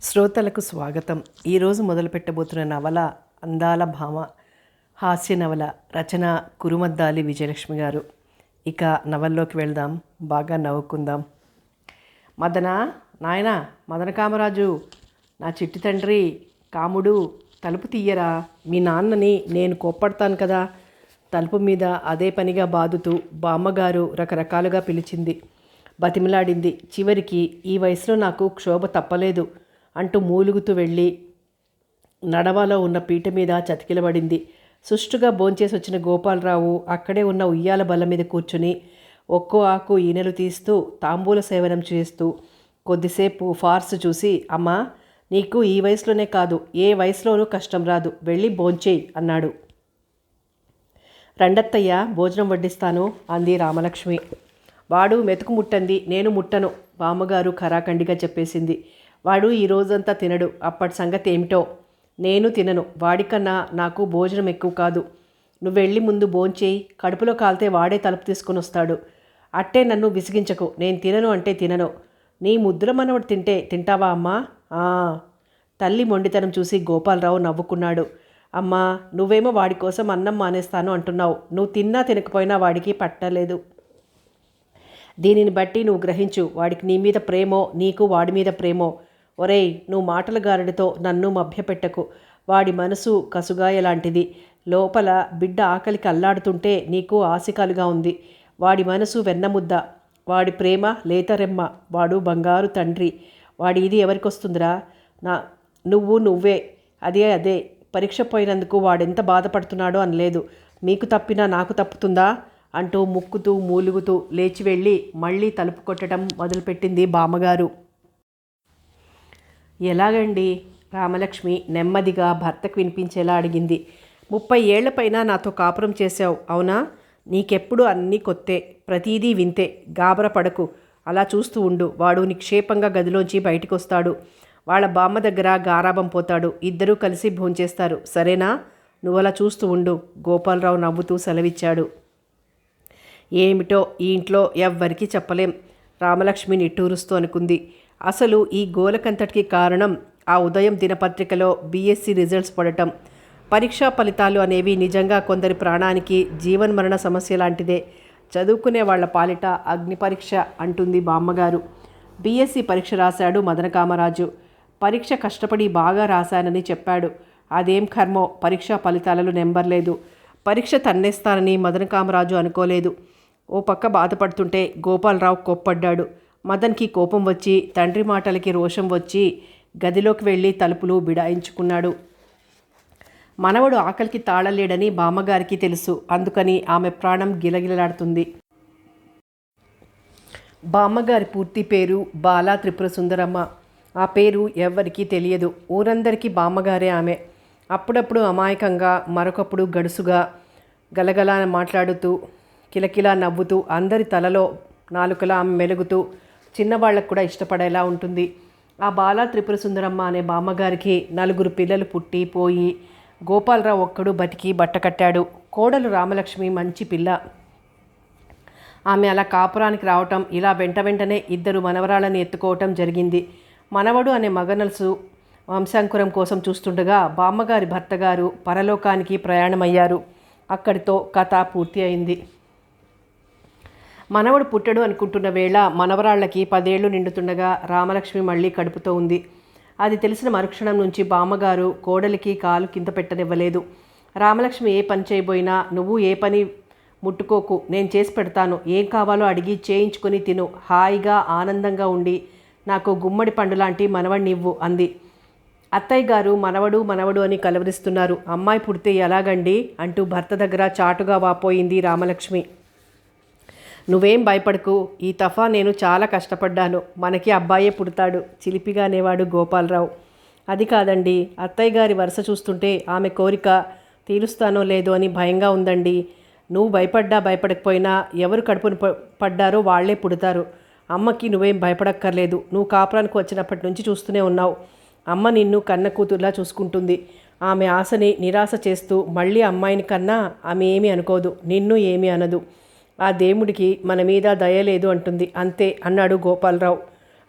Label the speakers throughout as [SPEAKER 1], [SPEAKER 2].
[SPEAKER 1] శ్రోతలకు స్వాగతం. ఈరోజు మొదలుపెట్టబోతున్న నవల అందాల భామ, హాస్య నవల. రచన కురుమద్దాలి విజయలక్ష్మి గారు. ఇక నవల్లోకి వెళ్దాం, బాగా నవ్వుకుందాం. నాయనా మదన కామరాజు, నా చిట్టి తండ్రి కాముడు, తలుపు తీయరా, మీ నాన్నని నేను కోప్పడతాను కదా. తలుపు మీద అదే పనిగా బాదుతూ బామ్మగారు రకరకాలుగా పిలిచింది, బతిమిలాడింది. చివరికి ఈ వయసులో నాకు క్షోభ తప్పలేదు అంటూ మూలుగుతూ వెళ్ళి నడవలో ఉన్న పీట మీద చతికిలబడింది. సుష్టుగా భోంచేసి వచ్చిన గోపాలరావు అక్కడే ఉన్న ఉయ్యాల బల్ల మీద కూర్చుని ఒక్కో ఆకు ఈనెలు తీస్తూ తాంబూల సేవనం చేస్తూ కొద్దిసేపు ఫార్స్ చూసి, అమ్మా, నీకు ఈ వయసులోనే కాదు ఏ వయసులోనూ కష్టం రాదు, వెళ్ళి భోంచేయి అన్నాడు. రండత్తయ్య, భోజనం వడ్డిస్తాను అంది రామలక్ష్మి. వాడు మెతుకు ముట్టంది, నేను ముట్టను, బామ్మగారు ఖరాఖండిగా చెప్పేసింది. వాడు ఈ రోజంతా తినడు, అప్పటి సంగతి ఏమిటో. నేను తినను, వాడికన్నా నాకు భోజనం ఎక్కువ కాదు. నువ్వు వెళ్ళి ముందు భోంచేయి, కడుపులో కాలితే వాడే తలుపు తీసుకొని వస్తాడు. అట్టే నన్ను విసిగించకు, నేను తినను అంటే తినను. నీ ముద్దుల మనవడు తింటే తింటావా అమ్మా? తల్లి మొండితనం చూసి గోపాలరావు నవ్వుకున్నాడు. అమ్మా, నువ్వేమో వాడి కోసం అన్నం మానేస్తాను అంటున్నావు, నువ్వు తిన్నా తినకపోయినా వాడికి పట్టలేదు. దీనిని బట్టి నువ్వు గ్రహించు, వాడికి నీ మీద ప్రేమో నీకు వాడి మీద ప్రేమో. ఒరేయ్, నువ్వు మాటల గారడితో నన్ను మభ్యపెట్టకు. వాడి మనసు కసుగాయ లాంటిది. లోపల బిడ్డ ఆకలికి అల్లాడుతుంటే నీకు ఆశికాలుగా ఉంది. వాడి మనసు వెన్నముద్ద, వాడి ప్రేమ లేతరెమ్మ. వాడు బంగారు తండ్రి. వాడి ఇది ఎవరికొస్తుందిరా? నువ్వే. అదే పరీక్ష పోయినందుకు వాడెంత బాధపడుతున్నాడో అనలేదు. మీకు తప్పినా నాకు తప్పుతుందా అంటూ ముక్కుతూ మూలుగుతూ లేచి వెళ్ళి మళ్ళీ తలుపు కొట్టడం మొదలుపెట్టింది బామ్మగారు. ఎలాగండి? రామలక్ష్మి నెమ్మదిగా భర్తకు వినిపించేలా అడిగింది. 30 ఏళ్లపైన నాతో కాపురం చేశావు, అవునా? నీకెప్పుడు అన్నీ కొత్తే, ప్రతీదీ వింతే. గాబర పడకు, అలా చూస్తూ ఉండు. వాడు నిక్షేపంగా గదిలోంచి బయటికి వస్తాడు. వాళ్ళ బామ్మ దగ్గర గారాబం పోతాడు. ఇద్దరూ కలిసి భోంచేస్తారు, సరేనా? నువ్వలా చూస్తూ ఉండు. గోపాలరావు నవ్వుతూ సెలవిచ్చాడు. ఏమిటో ఈ ఇంట్లో ఎవ్వరికీ చెప్పలేం, రామలక్ష్మి నిట్టూరుస్తూ అనుకుంది. అసలు ఈ గోలకంతటికి కారణం ఆ ఉదయం దినపత్రికలో బీఎస్సీ రిజల్ట్స్ పడటం. పరీక్షా ఫలితాలు అనేవి నిజంగా కొందరి ప్రాణానికి జీవన్మరణ సమస్య లాంటిదే. చదువుకునే వాళ్ల పాలిట అగ్ని పరీక్ష అంటుంది బామ్మగారు. బీఎస్సీ పరీక్ష రాశాడు మదన కామరాజు. పరీక్ష కష్టపడి బాగా రాశానని చెప్పాడు. అదేం కర్మో, పరీక్షా ఫలితాలలో నెంబర్ లేదు. పరీక్ష తన్నేస్తానని మదన కామరాజు అనుకోలేదు. ఓ పక్క బాధపడుతుంటే గోపాలరావు కోప్పడ్డాడు. మదన్కి కోపం వచ్చి, తండ్రి మాటలకి రోషం వచ్చి గదిలోకి వెళ్ళి తలుపులు బిడాయించుకున్నాడు. మనవడు ఆకలికి తాళలేడని బామ్మగారికి తెలుసు. అందుకని ఆమె ప్రాణం గిలగిలలాడుతుంది. బామ్మగారి పూర్తి పేరు బాలా త్రిపుర సుందరమ్మ. ఆ పేరు ఎవ్వరికీ తెలియదు. ఊరందరికీ బామ్మగారే ఆమె. అప్పుడప్పుడు అమాయకంగా, మరొకప్పుడు గడుసుగా గలగలా మాట్లాడుతూ, కిలకిలా నవ్వుతూ, అందరి తలలో నాలుకలా ఆమె మెలుగుతూ, చిన్నవాళ్లకు కూడా ఇష్టపడేలా ఉంటుంది. ఆ బాలా త్రిపుర సుందరమ్మ అనే బామ్మగారికి 4 పిల్లలు పుట్టి పోయి గోపాలరావు ఒక్కడు బతికి బట్టకట్టాడు. కోడలు రామలక్ష్మి మంచి పిల్ల. ఆమె అలా కాపురానికి రావటం, ఇలా వెంటనే 2 మనవరాళ్ళని ఎత్తుకోవటం జరిగింది. మనవడు అనే మగనలుసు వంశాంకురం కోసం చూస్తుండగా బామ్మగారి భర్తగారు పరలోకానికి ప్రయాణమయ్యారు. అక్కడితో కథ పూర్తి అయింది. మనవడు పుట్టడు అనుకుంటున్న వేళ మనవరాళ్లకి 10 ఏళ్లు నిండుతుండగా రామలక్ష్మి మళ్ళీ కడుపుతో ఉంది. అది తెలిసిన మరుక్షణం నుంచి బామ్మగారు కోడలికి కాలు కింద పెట్టనివ్వలేదు. రామలక్ష్మి ఏ పని చేయబోయినా, నువ్వు ఏ పని ముట్టుకోకు, నేను చేసి పెడతాను, ఏం కావాలో అడిగి చేయించుకొని తిను, హాయిగా ఆనందంగా ఉండి నాకు గుమ్మడి పండు లాంటి మనవడినివ్వు అంది. అత్తయ్య గారు మనవడు అని కలవరిస్తున్నారు, అమ్మాయి పుడితే ఎలాగండి అంటూ భర్త దగ్గర చాటుగా వాపోయింది రామలక్ష్మి. నువ్వేం భయపడకు, ఈ తఫా నేను చాలా కష్టపడ్డాను, మనకి అబ్బాయే పుడతాడు చిలిపిగా అనేవాడు గోపాలరావు. అది కాదండి, అత్తయ్య గారి వరుస చూస్తుంటే ఆమె కోరిక తీరుస్తానో లేదో అని భయంగా ఉందండి. నువ్వు భయపడకపోయినా ఎవరు కడుపును పడ్డారో వాళ్లే పుడతారు. అమ్మకి నువ్వేం భయపడక్కర్లేదు. నువ్వు కాపురానికి వచ్చినప్పటి నుంచి చూస్తూనే ఉన్నావు. అమ్మ నిన్ను కన్న కూతుర్లా చూసుకుంటుంది. ఆమె ఆశని నిరాశ చేస్తూ మళ్ళీ అమ్మాయిని కన్నా ఆమె ఏమీ అనుకోదు, నిన్ను ఏమీ అనదు. ఆ దేవుడికి మన మీద దయ లేదు అంటుంది, అంతే అన్నాడు గోపాలరావు.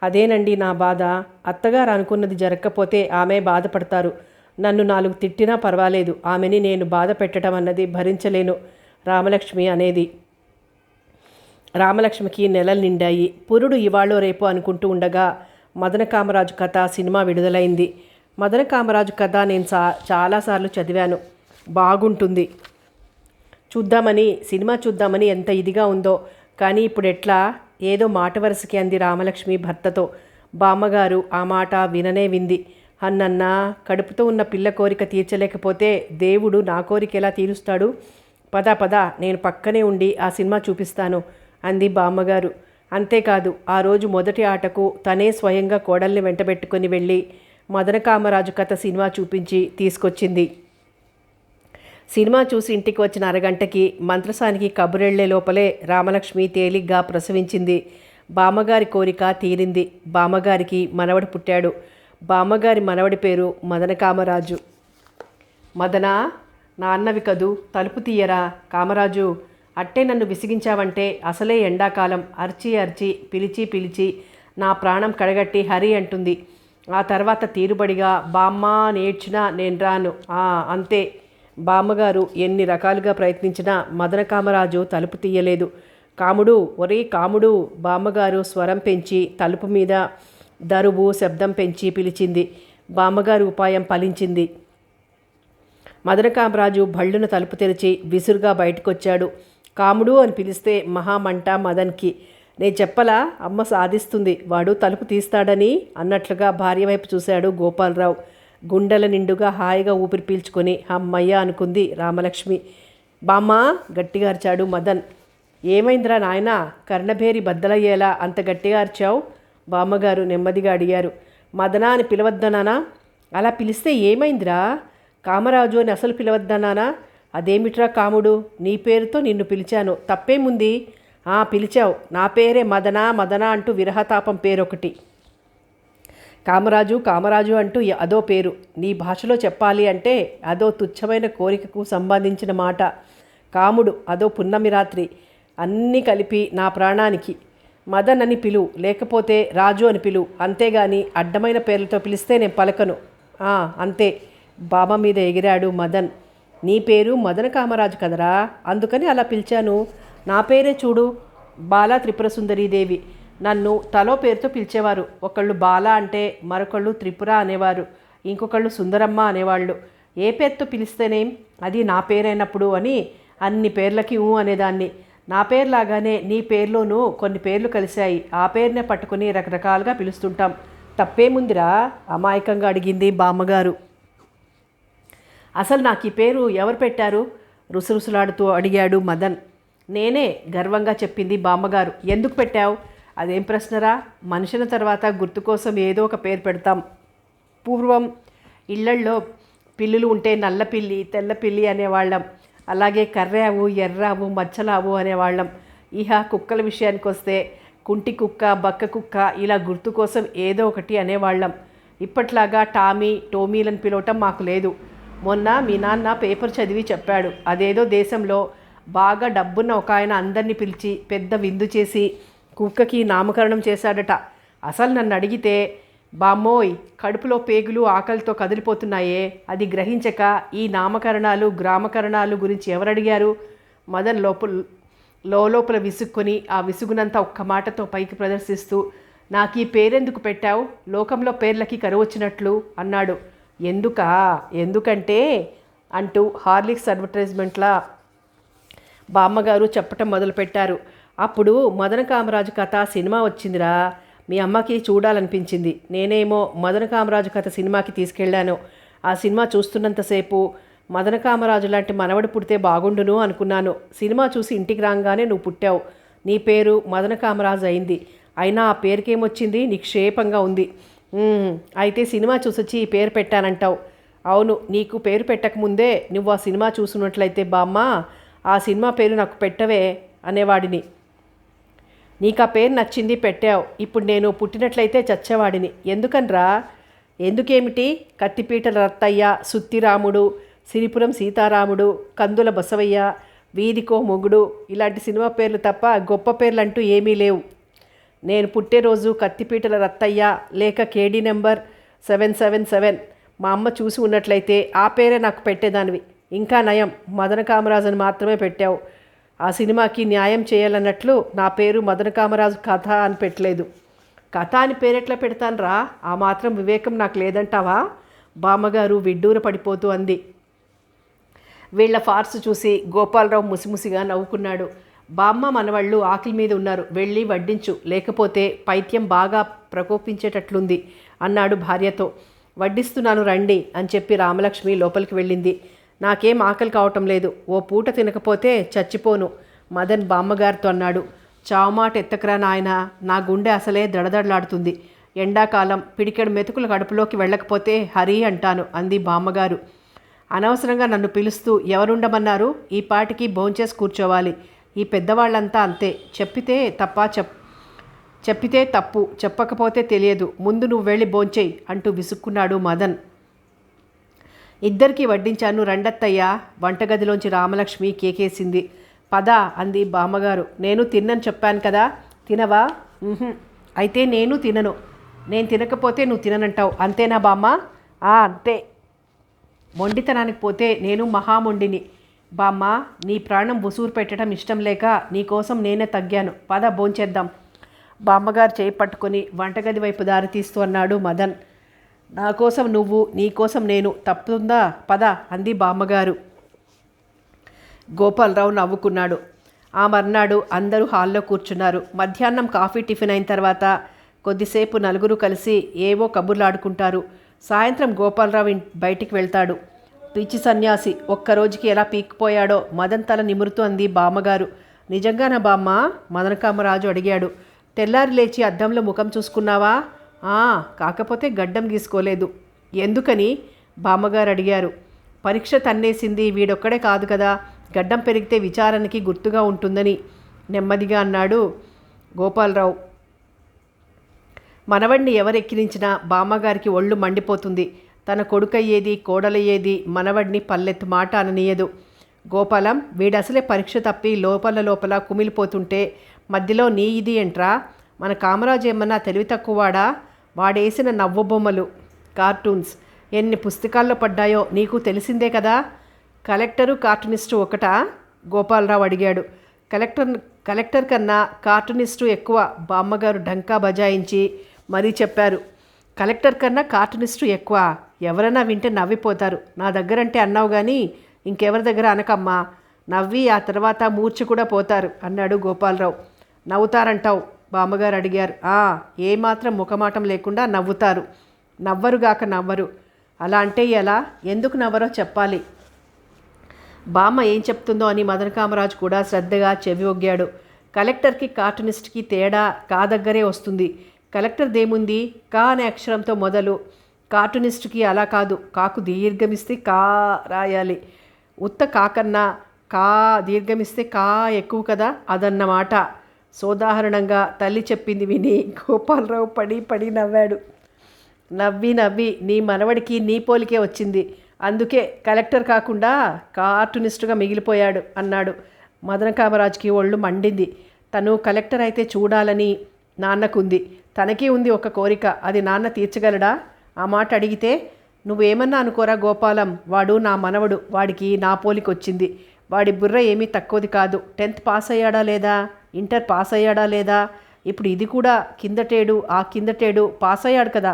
[SPEAKER 1] అదేనండి నా బాధ. అత్తగారు అనుకున్నది జరగకపోతే ఆమె బాధపడతారు. నన్ను 4 తిట్టినా పర్వాలేదు, ఆమెని నేను బాధ పెట్టడం అన్నది భరించలేను రామలక్ష్మి అనేది. రామలక్ష్మికి నెలలు నిండాయి. పురుడు ఇవాళో రేపో అనుకుంటూ ఉండగా మదన కామరాజు కథ సినిమా విడుదలైంది. మదన కామరాజు కథ నేను చాలాసార్లు చదివాను. బాగుంటుంది, సినిమా చూద్దామని ఎంత ఇదిగా ఉందో. కానీ ఇప్పుడు ఎట్లా, ఏదో మాట వరుసకి అంది రామలక్ష్మి భర్తతో. బామ్మగారు ఆ మాట విననే వింది. అన్నన్నా, కడుపుతో ఉన్న పిల్ల కోరిక తీర్చలేకపోతే దేవుడు నా కోరిక ఎలా తీరుస్తాడు? పద నేను పక్కనే ఉండి ఆ సినిమా చూపిస్తాను అంది బామ్మగారు. అంతేకాదు, ఆ రోజు మొదటి ఆటకు తనే స్వయంగా కోడల్ని వెంటబెట్టుకొని వెళ్ళి మదన కామరాజు కథ సినిమా చూపించి తీసుకొచ్చింది. సినిమా చూసి ఇంటికి వచ్చిన అరగంటకి మంత్రసానికి కబురెళ్లే లోపలే రామలక్ష్మి తేలిగ్గా ప్రసవించింది. బామ్మగారి కోరిక తీరింది. బామ్మగారికి మనవడు పుట్టాడు. బామ్మగారి మనవడి పేరు మదన కామరాజు. మదనా, నాన్నవి కదూ, తలుపు తీయరా. కామరాజు, అట్టే నన్ను విసిగించావంటే అసలే ఎండాకాలం. అర్చి పిలిచి నా ప్రాణం కడగట్టి హరి అంటుంది. ఆ తర్వాత తీరుబడిగా బామ్మ నేర్చినా నేను రాను, అంతే. బామ్మగారు ఎన్ని రకాలుగా ప్రయత్నించినా మదన కామరాజు తలుపు తీయలేదు. కాముడు, ఒరే కాముడు. బామ్మగారు స్వరం పెంచి తలుపు మీద దరువు శబ్దం పెంచి పిలిచింది. బామ్మగారి ఉపాయం ఫలించింది. మదన కామరాజు భళ్ళున తలుపు తెరిచి విసురుగా బయటకొచ్చాడు. కాముడు అని పిలిస్తే మహామంట మదన్కి. నేను చెప్పలా, అమ్మ సాధిస్తుంది, వాడు తలుపు తీస్తాడని అన్నట్లుగా భార్య వైపు చూశాడు గోపాలరావు. గుండెల నిండుగా హాయిగా ఊపిరి పీల్చుకొని అమ్మయ్య అనుకుంది రామలక్ష్మి. బామ్మ, గట్టిగా అరిచాడు మదన్. ఏమైందిరా నాయనా, కర్ణభేరి బద్దలయ్యేలా అంత గట్టిగా అరిచావు? బామ్మగారు నెమ్మదిగా అడిగారు. మదనా అని పిలవద్దనానా? అలా పిలిస్తే ఏమైందిరా? కామరాజు అని అసలు పిలవద్దనానా? అదేమిట్రా కాముడు, నీ పేరుతో నిన్ను పిలిచాను, తప్పేముంది? పిలిచావు, నా పేరే మదనా అంటూ విరహతాపం పేరొకటి. కామరాజు అంటూ అదో పేరు. నీ భాషలో చెప్పాలి అంటే అదో తుచ్చమైన కోరికకు సంబంధించిన మాట. కాముడు అదో పున్నమి రాత్రి. అన్నీ కలిపి నా ప్రాణానికి. మదన్ అని పిలు, లేకపోతే రాజు అని పిలు, అంతేగాని అడ్డమైన పేర్లతో పిలిస్తే నేను పలకను. అంతే. బాబా మీద ఎగిరాడు మదన్. నీ పేరు మదన కామరాజు కదరా, అందుకని అలా పిలిచాను. నా పేరే చూడు, బాలా త్రిపురసుందరీదేవి. నన్ను తలో పేరుతో పిలిచేవారు. ఒకళ్ళు బాల అంటే మరొకళ్ళు త్రిపుర అనేవారు, ఇంకొకళ్ళు సుందరమ్మ అనేవాళ్ళు. ఏ పేరుతో పిలిస్తేనేం, అది నా పేరైనప్పుడు అని అన్ని పేర్లకి అనేదాన్ని. నా పేరులాగానే నీ పేర్లోనూ కొన్ని పేర్లు కలిశాయి. ఆ పేరునే పట్టుకుని రకరకాలుగా పిలుస్తుంటాం. తప్పేముందిరా? అమాయకంగా అడిగింది బామ్మగారు. అసలు నాకు ఈ పేరు ఎవరు పెట్టారు? రుసరుసలాడుతూ అడిగాడు మదన్. నేనే, గర్వంగా చెప్పింది బామ్మగారు. ఎందుకు పెట్టావు? అదేం ప్రశ్నరా? మనుషుల తర్వాత గుర్తు కోసం ఏదో ఒక పేరు పెడతాం. పూర్వం ఇళ్లల్లో పిల్లులు ఉంటే నల్ల పిల్లి, తెల్ల పిల్లి అనేవాళ్ళం. అలాగే కర్రావు, ఎర్రావు, మచ్చలావు అనేవాళ్ళం. కుక్కల విషయానికి వస్తే కుంటి కుక్క, బక్క కుక్క, ఇలా గుర్తు కోసం ఏదో ఒకటి అనేవాళ్ళం. ఇప్పట్లాగా టోమీలను పిలవటం మాకు లేదు. మొన్న మీ నాన్న పేపర్ చదివి చెప్పాడు. అదేదో దేశంలో బాగా డబ్బున్న ఒక ఆయన అందరినీ పిలిచి పెద్ద విందు చేసి కుక్కకి నామకరణం చేశాడట. అసలు నన్ను అడిగితే, బామ్మోయ్, కడుపులో పేగులు ఆకలితో కదిలిపోతున్నాయే, అది గ్రహించక ఈ నామకరణాలు గ్రామకరణాలు గురించి ఎవరడిగారు? మదన్ లోపల విసుక్కొని ఆ విసుగునంతా ఒక్క మాటతో పైకి ప్రదర్శిస్తూ, నాకు ఈ పేరెందుకు పెట్టావు? లోకంలో పేర్లకి కరువు వచ్చినట్లు అన్నాడు. ఎందుకంటే అంటూ హార్లిక్స్ అడ్వర్టైజ్మెంట్లా బామ్మగారు చెప్పటం మొదలుపెట్టారు. అప్పుడు మదన కామరాజు కథ సినిమా వచ్చిందిరా. మీ అమ్మకి చూడాలనిపించింది. నేనేమో మదన కామరాజు కథ సినిమాకి తీసుకెళ్లాను. ఆ సినిమా చూస్తున్నంతసేపు మదన కామరాజు లాంటి మనవడు పుడితే బాగుండును అనుకున్నాను. సినిమా చూసి ఇంటికి రాగానే నువ్వు పుట్టావు. నీ పేరు మదన కామరాజు అయింది. అయినా ఆ పేరుకేమొచ్చింది? నిక్షేపంగా ఉంది. అయితే సినిమా చూసొచ్చి ఈ పేరు పెట్టానంటావు. అవును, నీకు పేరు పెట్టకముందే నువ్వు ఆ సినిమా చూసున్నట్లయితే బామ్మ, ఆ సినిమా పేరు నాకు పెట్టవే అనేవాడిని. నీకు ఆ పేరు నచ్చింది, పెట్టావు. ఇప్పుడు నేను పుట్టినట్లయితే చచ్చేవాడిని. ఎందుకనరా? ఎందుకేమిటి? కత్తిపీటల రత్తయ్య, సుత్తిరాముడు, సిరిపురం సీతారాముడు, కందుల బసవయ్య, వీధికో మొగుడు, ఇలాంటి సినిమా పేర్లు తప్ప గొప్ప పేర్లు అంటూ ఏమీ లేవు. నేను పుట్టే రోజు కత్తిపీటల రత్తయ్య లేక కేడీ నెంబర్ 777 మా అమ్మ చూసి ఉన్నట్లయితే ఆ పేరే నాకు పెట్టేదానివి. ఇంకా నయం, మదన కామరాజు అని మాత్రమే పెట్టావు. ఆ సినిమాకి న్యాయం చేయాలన్నట్లు నా పేరు మదన కామరాజు కథ అని పెట్టలేదు. కథ అని పేరెట్లా పెడతాను రా? ఆ మాత్రం వివేకం నాకు లేదంటావా? బామ్మగారు విడ్డూర పడిపోతూ అంది. వీళ్ల ఫార్సు చూసి గోపాలరావు ముసిముసిగా నవ్వుకున్నాడు. బామ్మ మనవాళ్ళు ఆకలి మీద ఉన్నారు, వెళ్ళి వడ్డించు, లేకపోతే పైత్యం బాగా ప్రకోపించేటట్లుంది అన్నాడు భార్యతో. వడ్డిస్తున్నాను రండి అని చెప్పి రామలక్ష్మి లోపలికి వెళ్ళింది. నాకేం ఆకలి కావటం లేదు, ఓ పూట తినకపోతే చచ్చిపోను మదన్ బామ్మగారితో అన్నాడు. చావుమాట ఎత్తకరా నాయన, నా గుండె అసలే దడదడలాడుతుంది. ఎండాకాలం పిడికెడు మెతుకులు కడుపులోకి వెళ్ళకపోతే హరి అంటాను అంది బామ్మగారు. అనవసరంగా నన్ను పిలుస్తూ ఎవరుండమన్నారు? ఈ పాటికి భోంచేసి కూర్చోవాలి. ఈ పెద్దవాళ్ళంతా అంతే, చెప్పితే తప్పు, చెప్పకపోతే తెలియదు. ముందు నువ్వు వెళ్ళి భోంచేయి అంటూ విసుక్కున్నాడు మదన్. ఇద్దరికీ వడ్డించాను రండత్తయ్యా. వంటగదిలోంచి రామలక్ష్మి కేకేసింది. పద అంది బామ్మగారు. నేను తిన్నని చెప్పాను కదా, తినవా? అయితే నేను తినను. నేను తినకపోతే నువ్వు తిననంటావు, అంతేనా బామ్మ? అంతే. మొండితనానికి పోతే నేను మహామొండిని. బామ్మ, నీ ప్రాణం ఉసూరు పెట్టడం ఇష్టం లేక నీకోసం నేనే తగ్గాను. పద భోంచేద్దాం. బామ్మగారు చేయి పట్టుకొని వంటగది వైపు దారి తీస్తూ అన్నాడు మదన్. నా కోసం నువ్వు, నీ కోసం నేను, తప్పుతుందా? పద అంది బామ్మగారు. గోపాలరావు నవ్వుకున్నాడు. ఆ మర్నాడు అందరూ హాల్లో కూర్చున్నారు. మధ్యాహ్నం కాఫీ టిఫిన్ అయిన తర్వాత కొద్దిసేపు నలుగురు కలిసి ఏవో కబుర్లాడుకుంటారు. సాయంత్రం గోపాలరావు బయటికి వెళ్తాడు. పిచ్చి సన్యాసి ఒక్కరోజుకి ఎలా పీక్కిపోయాడో మదన్ తల నిమురుతూ అంది బామ్మగారు. నిజంగానా బామ్మ? మదనకామరాజు అడిగాడు. తెల్లారి లేచి అద్దంలో ముఖం చూసుకున్నావా? కాకపోతే గడ్డం గీసుకోలేదు. ఎందుకని? బామ్మగారు అడిగారు. పరీక్ష తన్నేసింది వీడొక్కడే కాదు కదా, గడ్డం పెరిగితే విచారణకి గుర్తుగా ఉంటుందని నెమ్మదిగా అన్నాడు గోపాలరావు. మనవడిని ఎవరెక్కిరించినా బామ్మగారికి ఒళ్ళు మండిపోతుంది. తన కొడుకయ్యేది, కోడలయ్యేది మనవడిని పల్లెత్తు మాట అననీయదు. గోపాలం, వీడసలే పరీక్ష తప్పి లోపల కుమిలిపోతుంటే మధ్యలో నీ ఇది ఏంట్రా? మన కామరాజు ఏమన్నా తెలివి తక్కువవాడా? వాడేసిన నవ్వు బొమ్మలు, కార్టూన్స్ ఎన్ని పుస్తకాల్లో పడ్డాయో నీకు తెలిసిందే కదా. కలెక్టరు కార్టూనిస్టు ఒకటా? గోపాలరావు అడిగాడు. కలెక్టర్ కన్నా కార్టూనిస్టు ఎక్కువ. బామ్మగారు ఢంకా బజాయించి మరీ చెప్పారు. కలెక్టర్ కన్నా కార్టూనిస్టు ఎక్కువ? ఎవరైనా వింటే నవ్విపోతారు. నా దగ్గరంటే అన్నావు కానీ ఇంకెవరి దగ్గర అనకమ్మా. నవ్వి ఆ తర్వాత మూర్ఛ కూడా పోతారు అన్నాడు గోపాలరావు. నవ్వుతారంటావు? బామ్మగారు అడిగారు. ఏమాత్రం ముఖమాటం లేకుండా నవ్వుతారు. నవ్వరుగాక నవ్వరు. అలా అంటే ఎలా? ఎందుకు నవ్వరో చెప్పాలి. బామ్మ ఏం చెప్తుందో అని మదనకామరాజు కూడా శ్రద్ధగా చెవి ఒగ్గాడు. కలెక్టర్కి కార్టూనిస్ట్కి తేడా కా దగ్గరే వస్తుంది. కలెక్టర్ దేముంది? కా అనే అక్షరంతో మొదలు. కార్టూనిస్ట్కి అలా కాదు. కాకు దీర్ఘమిస్తే కా రాయాలి. ఉత్త కాకన్నా కా దీర్ఘమిస్తే కా ఎక్కువ కదా, అదన్నమాట. సోదాహరణంగా తల్లి చెప్పింది విని గోపాలరావు పడి నవ్వాడు. నవ్వి నీ మనవడికి నీ పోలికే వచ్చింది, అందుకే కలెక్టర్ కాకుండా కార్టూనిస్టుగా మిగిలిపోయాడు అన్నాడు. మదనకామరాజుకి ఒళ్ళు మండింది. తను కలెక్టర్ అయితే చూడాలని నాన్నకుంది. తనకి ఉంది ఒక కోరిక, అది నాన్న తీర్చగలడా? ఆ మాట అడిగితే నువ్వేమన్నా అనుకోరా గోపాలం, వాడు నా మనవడు, వాడికి నా పోలికొచ్చింది. వాడి బుర్ర ఏమీ తక్కువది కాదు. 10th పాస్ అయ్యాడా లేదా? ఇంటర్ పాస్ అయ్యాడా లేదా? ఇప్పుడు ఇది కూడా కిందటేడు ఆ కిందటేడు పాస్ అయ్యాడు కదా.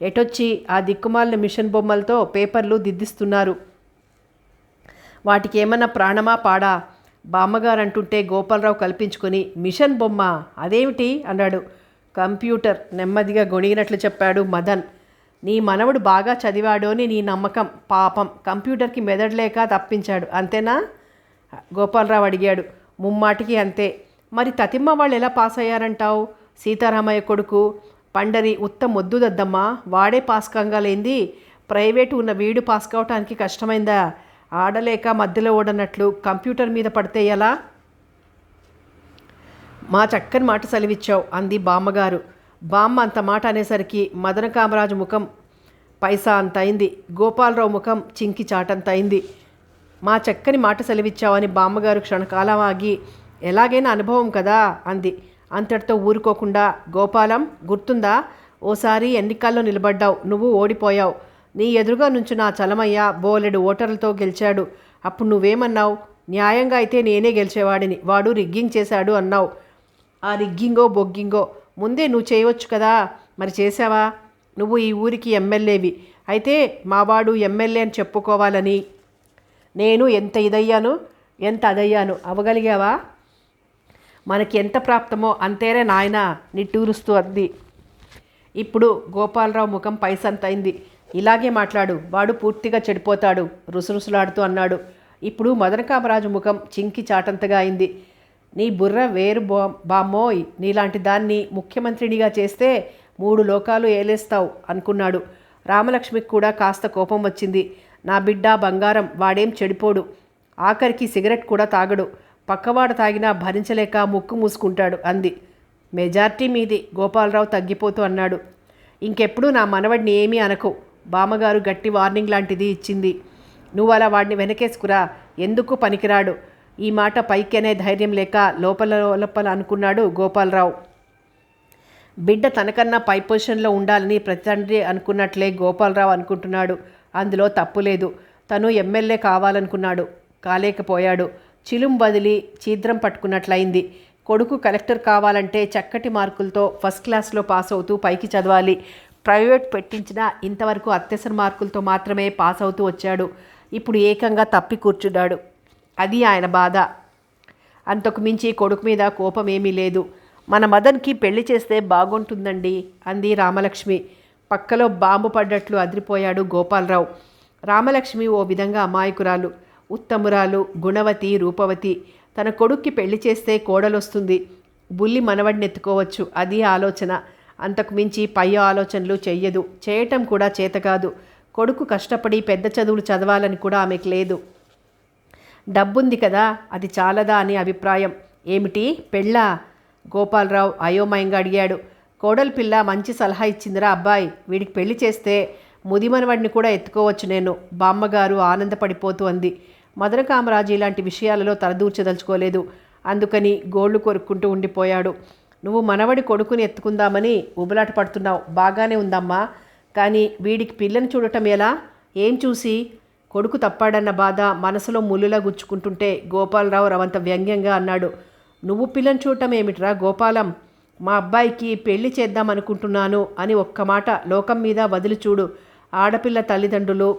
[SPEAKER 1] ఎటొచ్చి ఆ దిక్కుమాలిన మిషన్ బొమ్మలతో పేపర్లు దిద్దిస్తున్నారు. వాటికి ఏమన్నా ప్రాణమా పాడా? బామ్మగారు అంటుంటే గోపాలరావు కల్పించుకొని మిషన్ బొమ్మ అదేమిటి అన్నాడు. కంప్యూటర్ నెమ్మదిగా గొణిగినట్లు చెప్పాడు మదన్. నీ మనవడు బాగా చదివాడు అని నీ నమ్మకం. పాపం కంప్యూటర్కి మెదడులేక తప్పించాడు, అంతేనా? గోపాలరావు అడిగాడు. ముమ్మాటికి అంతే. మరి తతిమ్మ వాళ్ళు ఎలా పాస్ అయ్యారంటావు? సీతారామయ్య కొడుకు పండరి ఉత్త మొద్దు దద్దమ్మ, వాడే పాస్ కాగలేంది. ప్రైవేటు ఉన్న వీడు పాస్ కావటానికి కష్టమైందా? ఆడలేక మధ్యలో ఓడనట్లు కంప్యూటర్ మీద పడితే ఎలా? మా చక్కని మాట సెలవిచ్చావు అంది బామ్మగారు. బామ్మ అంత మాట అనేసరికి మదనకామరాజు ముఖం పైసా అంత అయింది. గోపాలరావు ముఖం చింకి చాటంత అయింది. మా చక్కని మాట సెలవిచ్చావని బామ్మగారు క్షణకాలం ఆగి, ఎలాగైనా అనుభవం కదా అంది. అంతటితో ఊరుకోకుండా, గోపాలం గుర్తుందా, ఓసారి ఎన్నికల్లో నిలబడ్డావు, నువ్వు ఓడిపోయావు. నీ ఎదురుగా నుంచి నా చలమయ్య బోలెడు ఓటర్లతో గెలిచాడు. అప్పుడు నువ్వేమన్నావు? న్యాయంగా అయితే నేనే గెలిచేవాడిని, వాడు రిగ్గింగ్ చేశాడు అన్నావు. ఆ రిగ్గింగో బొగ్గింగో ముందే నువ్వు చేయవచ్చు కదా, మరి చేసావా? నువ్వు ఈ ఊరికి ఎమ్మెల్యేవి, అయితే మావాడు ఎమ్మెల్యే అని చెప్పుకోవాలని నేను ఎంత అదయ్యాను అవగలిగావా? మనకి ఎంత ప్రాప్తమో అంతేనే నాయన, నిట్టూరుస్తూ అంది. ఇప్పుడు గోపాలరావు ముఖం పైసంతైంది. ఇలాగే మాట్లాడు, వాడు పూర్తిగా చెడిపోతాడు రుసరుసలాడుతూ అన్నాడు. ఇప్పుడు మదనకామరాజు ముఖం చింకి చాటంతగా అయింది. నీ బుర్ర వేరు బామ్మోయ్, నీలాంటి దాన్ని ముఖ్యమంత్రినిగా చేస్తే 3 లోకాలు ఏలేస్తావు అనుకున్నాడు. రామలక్ష్మికి కూడా కాస్త కోపం వచ్చింది. నా బిడ్డ బంగారం, వాడేం చెడిపోడు, ఆఖరికి సిగరెట్ కూడా తాగడు, పక్కవాడు తాగినా భరించలేక ముక్కు మూసుకుంటాడు అంది. మెజార్టీ మీది, గోపాలరావు తగ్గిపోతూ అన్నాడు. ఇంకెప్పుడు నా మనవడిని ఏమీ అనకు, బామ్మగారు గట్టి వార్నింగ్ లాంటిది ఇచ్చింది. నువ్వు అలా వాడిని వెనకేసుకురా, ఎందుకు పనికిరాడు. ఈ మాట పైకనే ధైర్యం లేక లోపల అనుకున్నాడు గోపాలరావు. బిడ్డ తనకన్నా పై పొజిషన్లో ఉండాలని ప్రతి తండ్రి అనుకున్నట్లే గోపాలరావు అనుకుంటున్నాడు. అందులో తప్పులేదు. తను ఎమ్మెల్యే కావాలనుకున్నాడు, కాలేకపోయాడు. చిలుం వదిలి ఛీద్రం పట్టుకున్నట్లయింది. కొడుకు కలెక్టర్ కావాలంటే చక్కటి మార్కులతో ఫస్ట్ క్లాస్లో పాస్ అవుతూ పైకి చదవాలి. ప్రైవేట్ పెట్టించినా ఇంతవరకు అత్యవసర మార్కులతో మాత్రమే పాస్ అవుతూ వచ్చాడు. ఇప్పుడు ఏకంగా తప్పి కూర్చున్నాడు. అది ఆయన బాధ. అంతకు మించి కొడుకు మీద కోపం ఏమీ లేదు. మన మదన్కి పెళ్లి చేస్తే బాగుంటుందండి అంది రామలక్ష్మి. పక్కలో బాంబు పడ్డట్లు అదిరిపోయాడు గోపాలరావు. రామలక్ష్మి ఓ విధంగా అమాయకురాలు, ఉత్తమురాలు, గుణవతి, రూపవతి. తన కొడుక్కి పెళ్లి చేస్తే కోడలొస్తుంది, బుల్లి మనవడిని ఎత్తుకోవచ్చు, అది ఆలోచన. అంతకు మించి పై ఆలోచనలు చెయ్యదు, చేయటం కూడా చేతకాదు. కొడుకు కష్టపడి పెద్ద చదువులు చదవాలని కూడా ఆమెకు లేదు. డబ్బుంది కదా, అది చాలదా అని అభిప్రాయం. ఏమిటి పెళ్ళా? గోపాలరావు అయోమయంగా అడిగాడు. కోడలి పిల్ల మంచి సలహా ఇచ్చిందిరా అబ్బాయి, వీడికి పెళ్లి చేస్తే ముదిమనవాడిని కూడా ఎత్తుకోవచ్చు నేను, బామ్మగారు ఆనందపడిపోతూ అంది. మదనకామరాజు ఇలాంటి విషయాలలో తలదూర్చదలుచుకోలేదు. అందుకని గోళ్లు కొరుక్కుంటూ ఉండిపోయాడు. నువ్వు మనవడి కొడుకుని ఎత్తుకుందామని ఉబలాట పడుతున్నావు, బాగానే ఉందమ్మా, కానీ వీడికి పిల్లని చూడటం ఎలా? ఏం చూసి? కొడుకు తప్పాడన్న బాధ మనసులో ముల్లులా గుచ్చుకుంటుంటే గోపాలరావు రవంత వ్యంగ్యంగా అన్నాడు. నువ్వు పిల్లని చూడటం ఏమిట్రా గోపాలం? మా అబ్బాయికి పెళ్లి చేద్దామనుకుంటున్నాను అని ఒక్క మాట లోకం మీద వదిలి చూడు. ఆడపిల్ల తల్లిదండ్రులు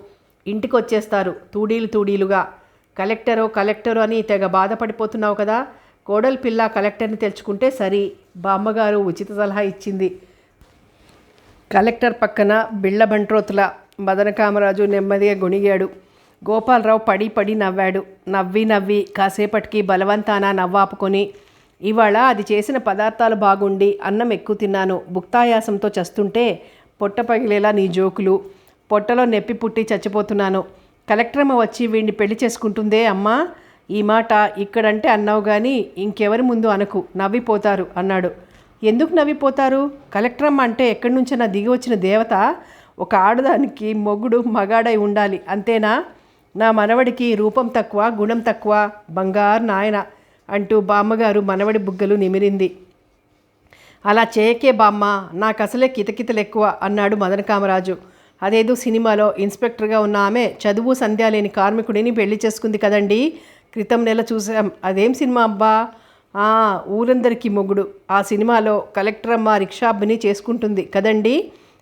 [SPEAKER 1] ఇంటికి వచ్చేస్తారు తూడీలుగా. కలెక్టరు అని తెగ బాధపడిపోతున్నావు కదా. కోడలి పిల్ల కలెక్టర్ని తెచ్చుకుంటే సరి, బామ్మగారు ఉచిత సలహా ఇచ్చింది. కలెక్టర్ పక్కన బిళ్ళ బంట్రోతుల మదనకామరాజు నెమ్మదిగా గొణిగాడు. గోపాలరావు పడి నవ్వాడు. నవ్వి కాసేపటికి బలవంతాన నవ్వాపుకొని, ఇవాళ అది చేసిన పదార్థాలు బాగుండి అన్నం ఎక్కువ తిన్నాను, భుక్తాయాసంతో చస్తుంటే పొట్ట పగిలేలా నీ జోకులు, పొట్టలో నొప్పి పుట్టి చచ్చిపోతున్నాను. కలెక్టరమ్మ వచ్చి వీడిని పెళ్లి చేసుకుంటుందే అమ్మా, ఈ మాట ఇక్కడంటే అన్నావు కానీ ఇంకెవరి ముందు అనకు, నవ్విపోతారు అన్నాడు. ఎందుకు నవ్విపోతారు? కలెక్టరమ్మ అంటే ఎక్కడి నుంచైనా దిగి వచ్చిన దేవత. ఒక ఆడదానికి మొగుడు మగాడై ఉండాలి, అంతేనా? నా మనవడికి రూపం తక్కువ, గుణం తక్కువ, బంగారు నాయన అంటూ బామ్మగారు మనవడి బుగ్గలు నిమిరింది. అలా చేయకే బామ్మ, నాకు అసలే కితకితలు ఎక్కువ అన్నాడు మదనకామరాజు. అదేదో సినిమాలో ఇన్స్పెక్టర్గా ఉన్న ఆమె చదువు సంధ్య లేని కార్మికుడిని పెళ్లి చేసుకుంది కదండి, క్రితం నెల చూసాం. అదేం సినిమా అబ్బా? ఊరందరికీ మొగుడు. ఆ సినిమాలో కలెక్టరమ్మ రిక్షాబ్బిని చేసుకుంటుంది కదండి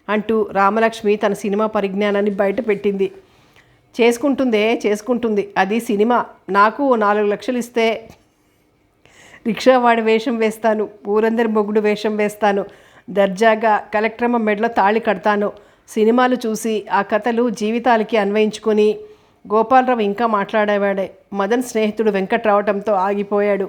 [SPEAKER 1] అంటూ రామలక్ష్మి తన సినిమా పరిజ్ఞానాన్ని బయట పెట్టింది. చేసుకుంటుంది, అది సినిమా. నాకు 4 లక్షలు ఇస్తే రిక్షావాడి వేషం వేస్తాను, ఊరందరి మొగుడు వేషం వేస్తాను, దర్జాగా కలెక్టరమ్మ మెడలో తాళి కడతాను. సినిమాలు చూసి ఆ కథలు జీవితాలకి అన్వయించుకొని. గోపాలరావు ఇంకా మాట్లాడేవాడే. మదన్ స్నేహితుడు వెంకట్ రావటంతో ఆగిపోయాడు.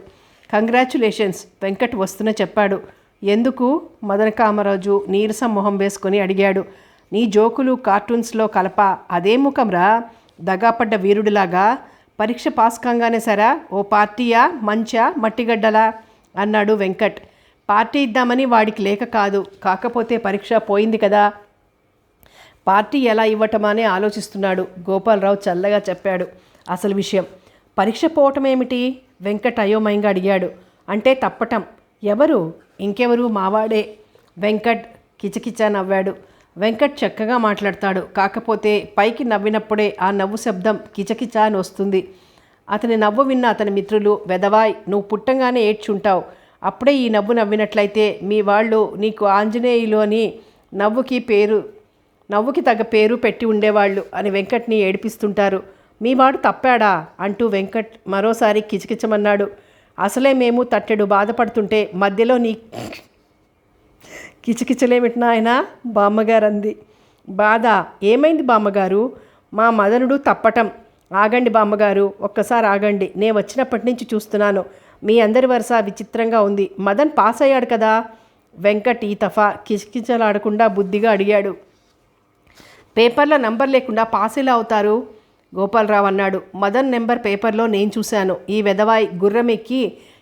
[SPEAKER 1] కంగ్రాచ్యులేషన్స్, వెంకట్ వస్తున్నా చెప్పాడు. ఎందుకు? మదనకామరాజు నీరసం మొహం వేసుకొని అడిగాడు. నీ జోకులు కార్టూన్స్లో కలప, అదే ముఖంరా, దగాపడ్డ వీరుడిలాగా. పరీక్ష పాస్ కాగానే సరా, ఓ పార్టీయా, మంచా, మట్టిగడ్డలా అన్నాడు వెంకట్. పార్టీ ఇద్దామని వాడికి లేక కాదు, కాకపోతే పరీక్ష పోయింది కదా, పార్టీ ఎలా ఇవ్వటమనే ఆలోచిస్తున్నాడు. గోపాలరావు చల్లగా చెప్పాడు అసలు విషయం. పరీక్ష పోవటం ఏమిటి? వెంకట్ అయోమయంగా అడిగాడు. అంటే తప్పటం. ఎవరు? ఇంకెవరు మావాడే వెంకట్ కిచకిచ నవ్వాడు. వెంకట్ చక్కగా మాట్లాడతాడు, కాకపోతే పైకి నవ్వినప్పుడే ఆ నవ్వు శబ్దం కిచకిచ అని వస్తుంది. అతని నవ్వు విన్న అతని మిత్రులు, వెదవాయ్ నువ్వు పుట్టంగానే ఏడ్చుంటావు, అప్పుడే ఈ నవ్వు నవ్వినట్లయితే మీ వాళ్ళు నీకు ఆంజనేయులు అని నవ్వుకి తగ్గ పేరు పెట్టి ఉండేవాళ్ళు అని వెంకట్ని ఏడిపిస్తుంటారు. మీ వాడు తప్పాడా అంటూ వెంకట్ మరోసారి కిచకిచమన్నాడు. అసలే మేము తట్టెడు బాధపడుతుంటే మధ్యలో నీ కిచకిచలేమిటి నాయన, బామ్మగారు అంది. బాధ ఏమైంది బామ్మగారు? మా మదనుడు తప్పటం. ఆగండి బామ్మగారు, ఒక్కసారి ఆగండి, నేను వచ్చినప్పటి నుంచి చూస్తున్నాను. మీ అందరి వరుస విచిత్రంగా ఉంది. మదన్ పాస్ అయ్యాడు కదా? వెంకట్ ఈ తఫా కిచకిచలాడకుండా బుద్ధిగా అడిగాడు. పేపర్లో నంబర్ లేకుండా పాస్ ఎలా అవుతారు? గోపాలరావు అన్నాడు. మదన్ నెంబర్ పేపర్లో నేను చూశాను. ఈ వెధవాయి గుర్రం ఎక్కి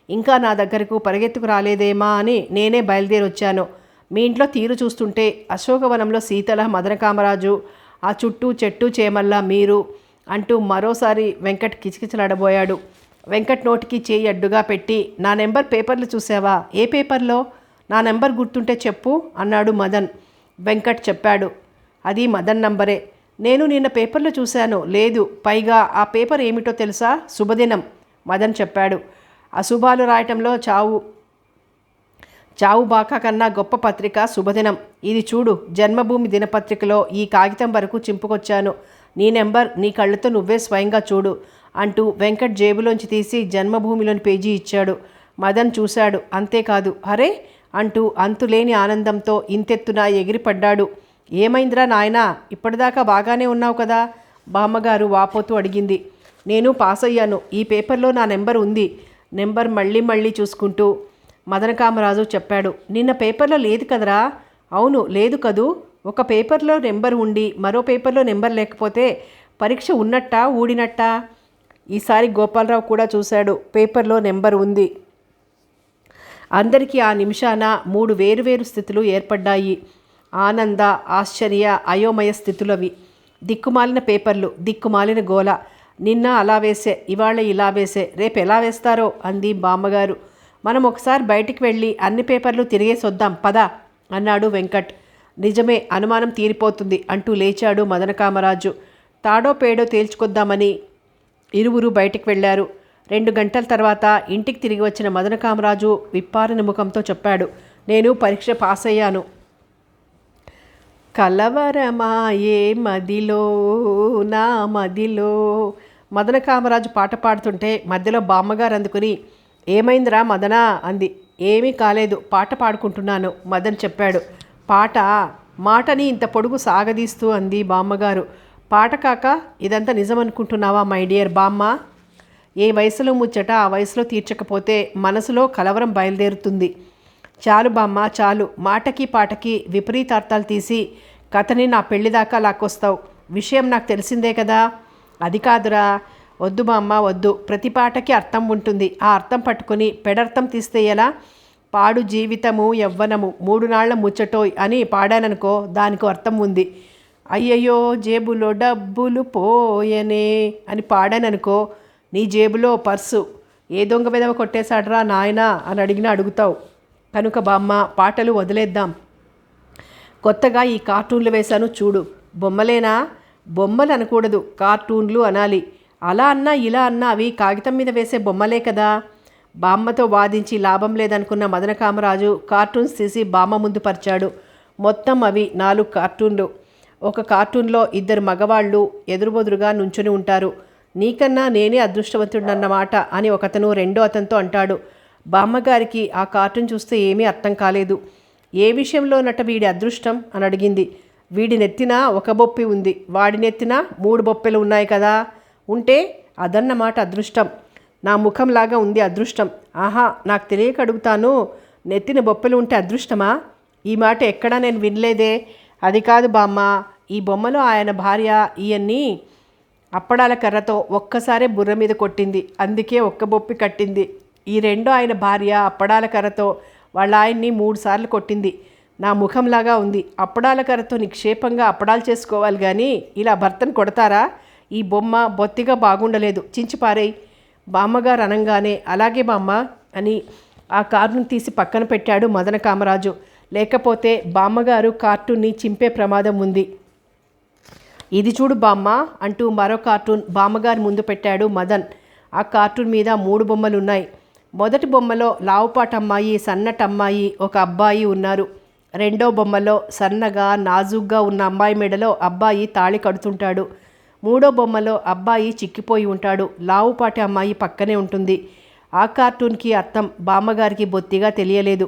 [SPEAKER 1] ఇంకా నా దగ్గరకు పరిగెత్తుకు రాలేదేమా అని నేనే బయలుదేరి వచ్చాను. మీ ఇంట్లో తీరు చూస్తుంటే అశోకవనంలో శీతల, మదనకామరాజు, ఆ చుట్టూ చెట్టు చేమల్లా మీరు అంటూ మరోసారి వెంకట్ కిచకిచలాడబోయాడు. వెంకట్ నోటికి చేయి అడ్డుగా పెట్టి, నా నెంబర్ పేపర్లు చూసావా? ఏ పేపర్లో? నా నెంబర్ గుర్తుంటే చెప్పు అన్నాడు మదన్. వెంకట్ చెప్పాడు. అది మదన్ నంబరే. నేను నిన్న పేపర్లో చూశాను. లేదు, పైగా ఆ పేపర్ ఏమిటో తెలుసా? శుభదినం. మదన్ చెప్పాడు. అశుభాలు రాయటంలో చావు బాకా కన్నా గొప్ప పత్రిక శుభదినం. ఇది చూడు, జన్మభూమి దినపత్రికలో ఈ కాగితం వరకు చింపుకొచ్చాను. నీ నెంబర్ నీ కళ్ళతో నువ్వే స్వయంగా చూడు అంటూ వెంకట్ జేబులోంచి తీసి జన్మభూమిలోని పేజీ ఇచ్చాడు. మదన్ చూశాడు. అంతేకాదు, అరే అంటూ అంతులేని ఆనందంతో ఇంతెత్తున ఎగిరిపడ్డాడు. ఏమైందిరా నాయనా, ఇప్పటిదాకా బాగానే ఉన్నావు కదా? బామ్మగారు వాపోతూ అడిగింది. నేను పాస్ అయ్యాను. ఈ పేపర్లో నా నెంబర్ ఉంది. నెంబర్ మళ్ళీ చూసుకుంటూ మదనకామరాజు చెప్పాడు. నిన్న పేపర్లో లేదు కదరా? అవును, లేదు కదూ. ఒక పేపర్లో నెంబర్ ఉండి మరో పేపర్లో నెంబర్ లేకపోతే పరీక్ష ఉన్నట్టా ఊడినట్టా? ఈసారి గోపాలరావు కూడా చూశాడు. పేపర్లో నెంబర్ ఉంది. అందరికీ ఆ నిమిషాన 3 వేరువేరు స్థితులు ఏర్పడ్డాయి. ఆనంద, ఆశ్చర్య, అయోమయ స్థితులవి. దిక్కుమాలిన పేపర్లు, దిక్కుమాలిన గోల. నిన్న అలా వేసే, ఇవాళ ఇలా వేసే, రేపు ఎలా వేస్తారో అంది బామ్మగారు. మనం ఒకసారి బయటికి వెళ్ళి అన్ని పేపర్లు తిరిగేసొద్దాం పద అన్నాడు వెంకట్. నిజమే, అనుమానం తీరిపోతుంది అంటూ లేచాడు మదనకామరాజు. తాడో పేడో తేల్చుకొద్దామని ఇరువురు బయటికి వెళ్ళారు. 2 గంటల తర్వాత ఇంటికి తిరిగి వచ్చిన మదనకామరాజు విప్పారిన ముఖంతో చెప్పాడు. నేను పరీక్ష పాస్ అయ్యాను. కలవరమాయే మదిలో నా మదిలో. మదనకామరాజు పాట పాడుతుంటే మధ్యలో బామ్మగారు అందుకుని, ఏమైందిరా మదనా అంది. ఏమీ కాలేదు, పాట పాడుకుంటున్నాను మదన్ చెప్పాడు. పాట? మాటని ఇంత పొడుగు సాగదీస్తూ అంది బామ్మగారు. పాట కాక ఇదంతా నిజమనుకుంటున్నావా మై డియర్ బామ్మ? ఏ వయసులో ముచ్చట ఆ వయసులో తీర్చకపోతే మనసులో కలవరం బయలుదేరుతుంది. చాలు బామ్మ చాలు, మాటకి పాటకి విపరీతార్థాలు తీసి కథని నా పెళ్లిదాకా లాక్కొస్తావు. విషయం నాకు తెలిసిందే కదా. అది కాదురా, వద్దు బామ్మ వద్దు. ప్రతి పాటకి అర్థం ఉంటుంది. ఆ అర్థం పట్టుకుని పెడర్థం తీస్తే ఎలా? పాడు జీవితము యవ్వనము 3 నాళ్ల ముచ్చటోయ్ అని పాడాననుకో, దానికో అర్థం ఉంది. అయ్యయ్యో జేబులో డబ్బులు పోయనే అని పాడాననుకో, నీ జేబులో పర్సు ఏ దొంగ విధవ కొట్టేశాడ్రా నాయనా అని అడుగుతావు. కనుక బామ్మ పాటలు వదిలేద్దాం. కొత్తగా ఈ కార్టూన్లు వేశాను చూడు. బొమ్మలేనా? బొమ్మలు అనకూడదు, కార్టూన్లు అనాలి. అలా అన్నా ఇలా అన్నా అవి కాగితం మీద వేసే బొమ్మలే కదా. బామ్మతో వాదించి లాభం లేదనుకున్న మదనకామరాజు కార్టూన్స్ తీసి బామ్మ ముందు పరిచాడు. మొత్తం అవి 4 కార్టూన్లు. ఒక కార్టూన్లో 2 మగవాళ్ళు ఎదురుబొదురుగా నుంచుని ఉంటారు. నీకన్నా నేనే అదృష్టవంతుడన్నమాట అని ఒకతను రెండో అతనితో అంటాడు. బామ్మగారికి ఆ కార్టూన్ చూస్తే ఏమీ అర్థం కాలేదు. ఏ విషయంలోనట వీడి అదృష్టం అని అడిగింది. వీడి నెత్తిన ఒక బొప్పి ఉంది, వాడి నెత్తిన 3 బొప్పెలు ఉన్నాయి కదా. ఉంటే అదన్నమాట అదృష్టం. నా ముఖంలాగా ఉంది అదృష్టం. ఆహా, నాకు తెలియక అడుగుతాను, నెత్తిన బొప్పెలు ఉంటే అదృష్టమా? ఈ మాట ఎక్కడా నేను వినలేదే. అది కాదు బామ్మ, ఈ బొమ్మలో ఆయన భార్య ఈయన్ని అప్పడాల కర్రతో ఒక్కసారే బుర్ర మీద కొట్టింది, అందుకే ఒక్క బొప్పి కట్టింది. ఈ రెండో ఆయన భార్య అప్పడాల కర్రతో వాళ్ళ ఆయన్ని 3 సార్లు కొట్టింది. నా ముఖంలాగా ఉంది. అప్పడాల కర్రతో నిక్షేపంగా అప్పడాలు చేసుకోవాలి కానీ ఇలా భర్తను కొడతారా? ఈ బొమ్మ బొత్తిగా బాగుండలేదు, చించిపారేయ్. బామ్మగారు అనంగానే అలాగే బామ్మ అని ఆ కార్టూన్ తీసి పక్కన పెట్టాడు మదన కామరాజు. లేకపోతే బామ్మగారు కార్టూన్ని చింపే ప్రమాదం ఉంది. ఇది చూడు బామ్మ అంటూ మరో కార్టూన్ బామ్మగారి ముందు పెట్టాడు మదన్. ఆ కార్టూన్ మీద 3 బొమ్మలున్నాయి. మొదటి బొమ్మలో లావుపాటి అమ్మాయి, సన్నటి అమ్మాయి, ఒక అబ్బాయి ఉన్నారు. రెండో బొమ్మలో సన్నగా నాజూగ్గా ఉన్న అమ్మాయి మెడలో అబ్బాయి తాళి కడుతుంటాడు. మూడో బొమ్మలో అబ్బాయి చిక్కిపోయి ఉంటాడు. లావుపాటి అమ్మాయి పక్కనే ఉంటుంది. ఆ కార్టూన్కి అర్థం బామ్మగారికి బొత్తిగా తెలియలేదు.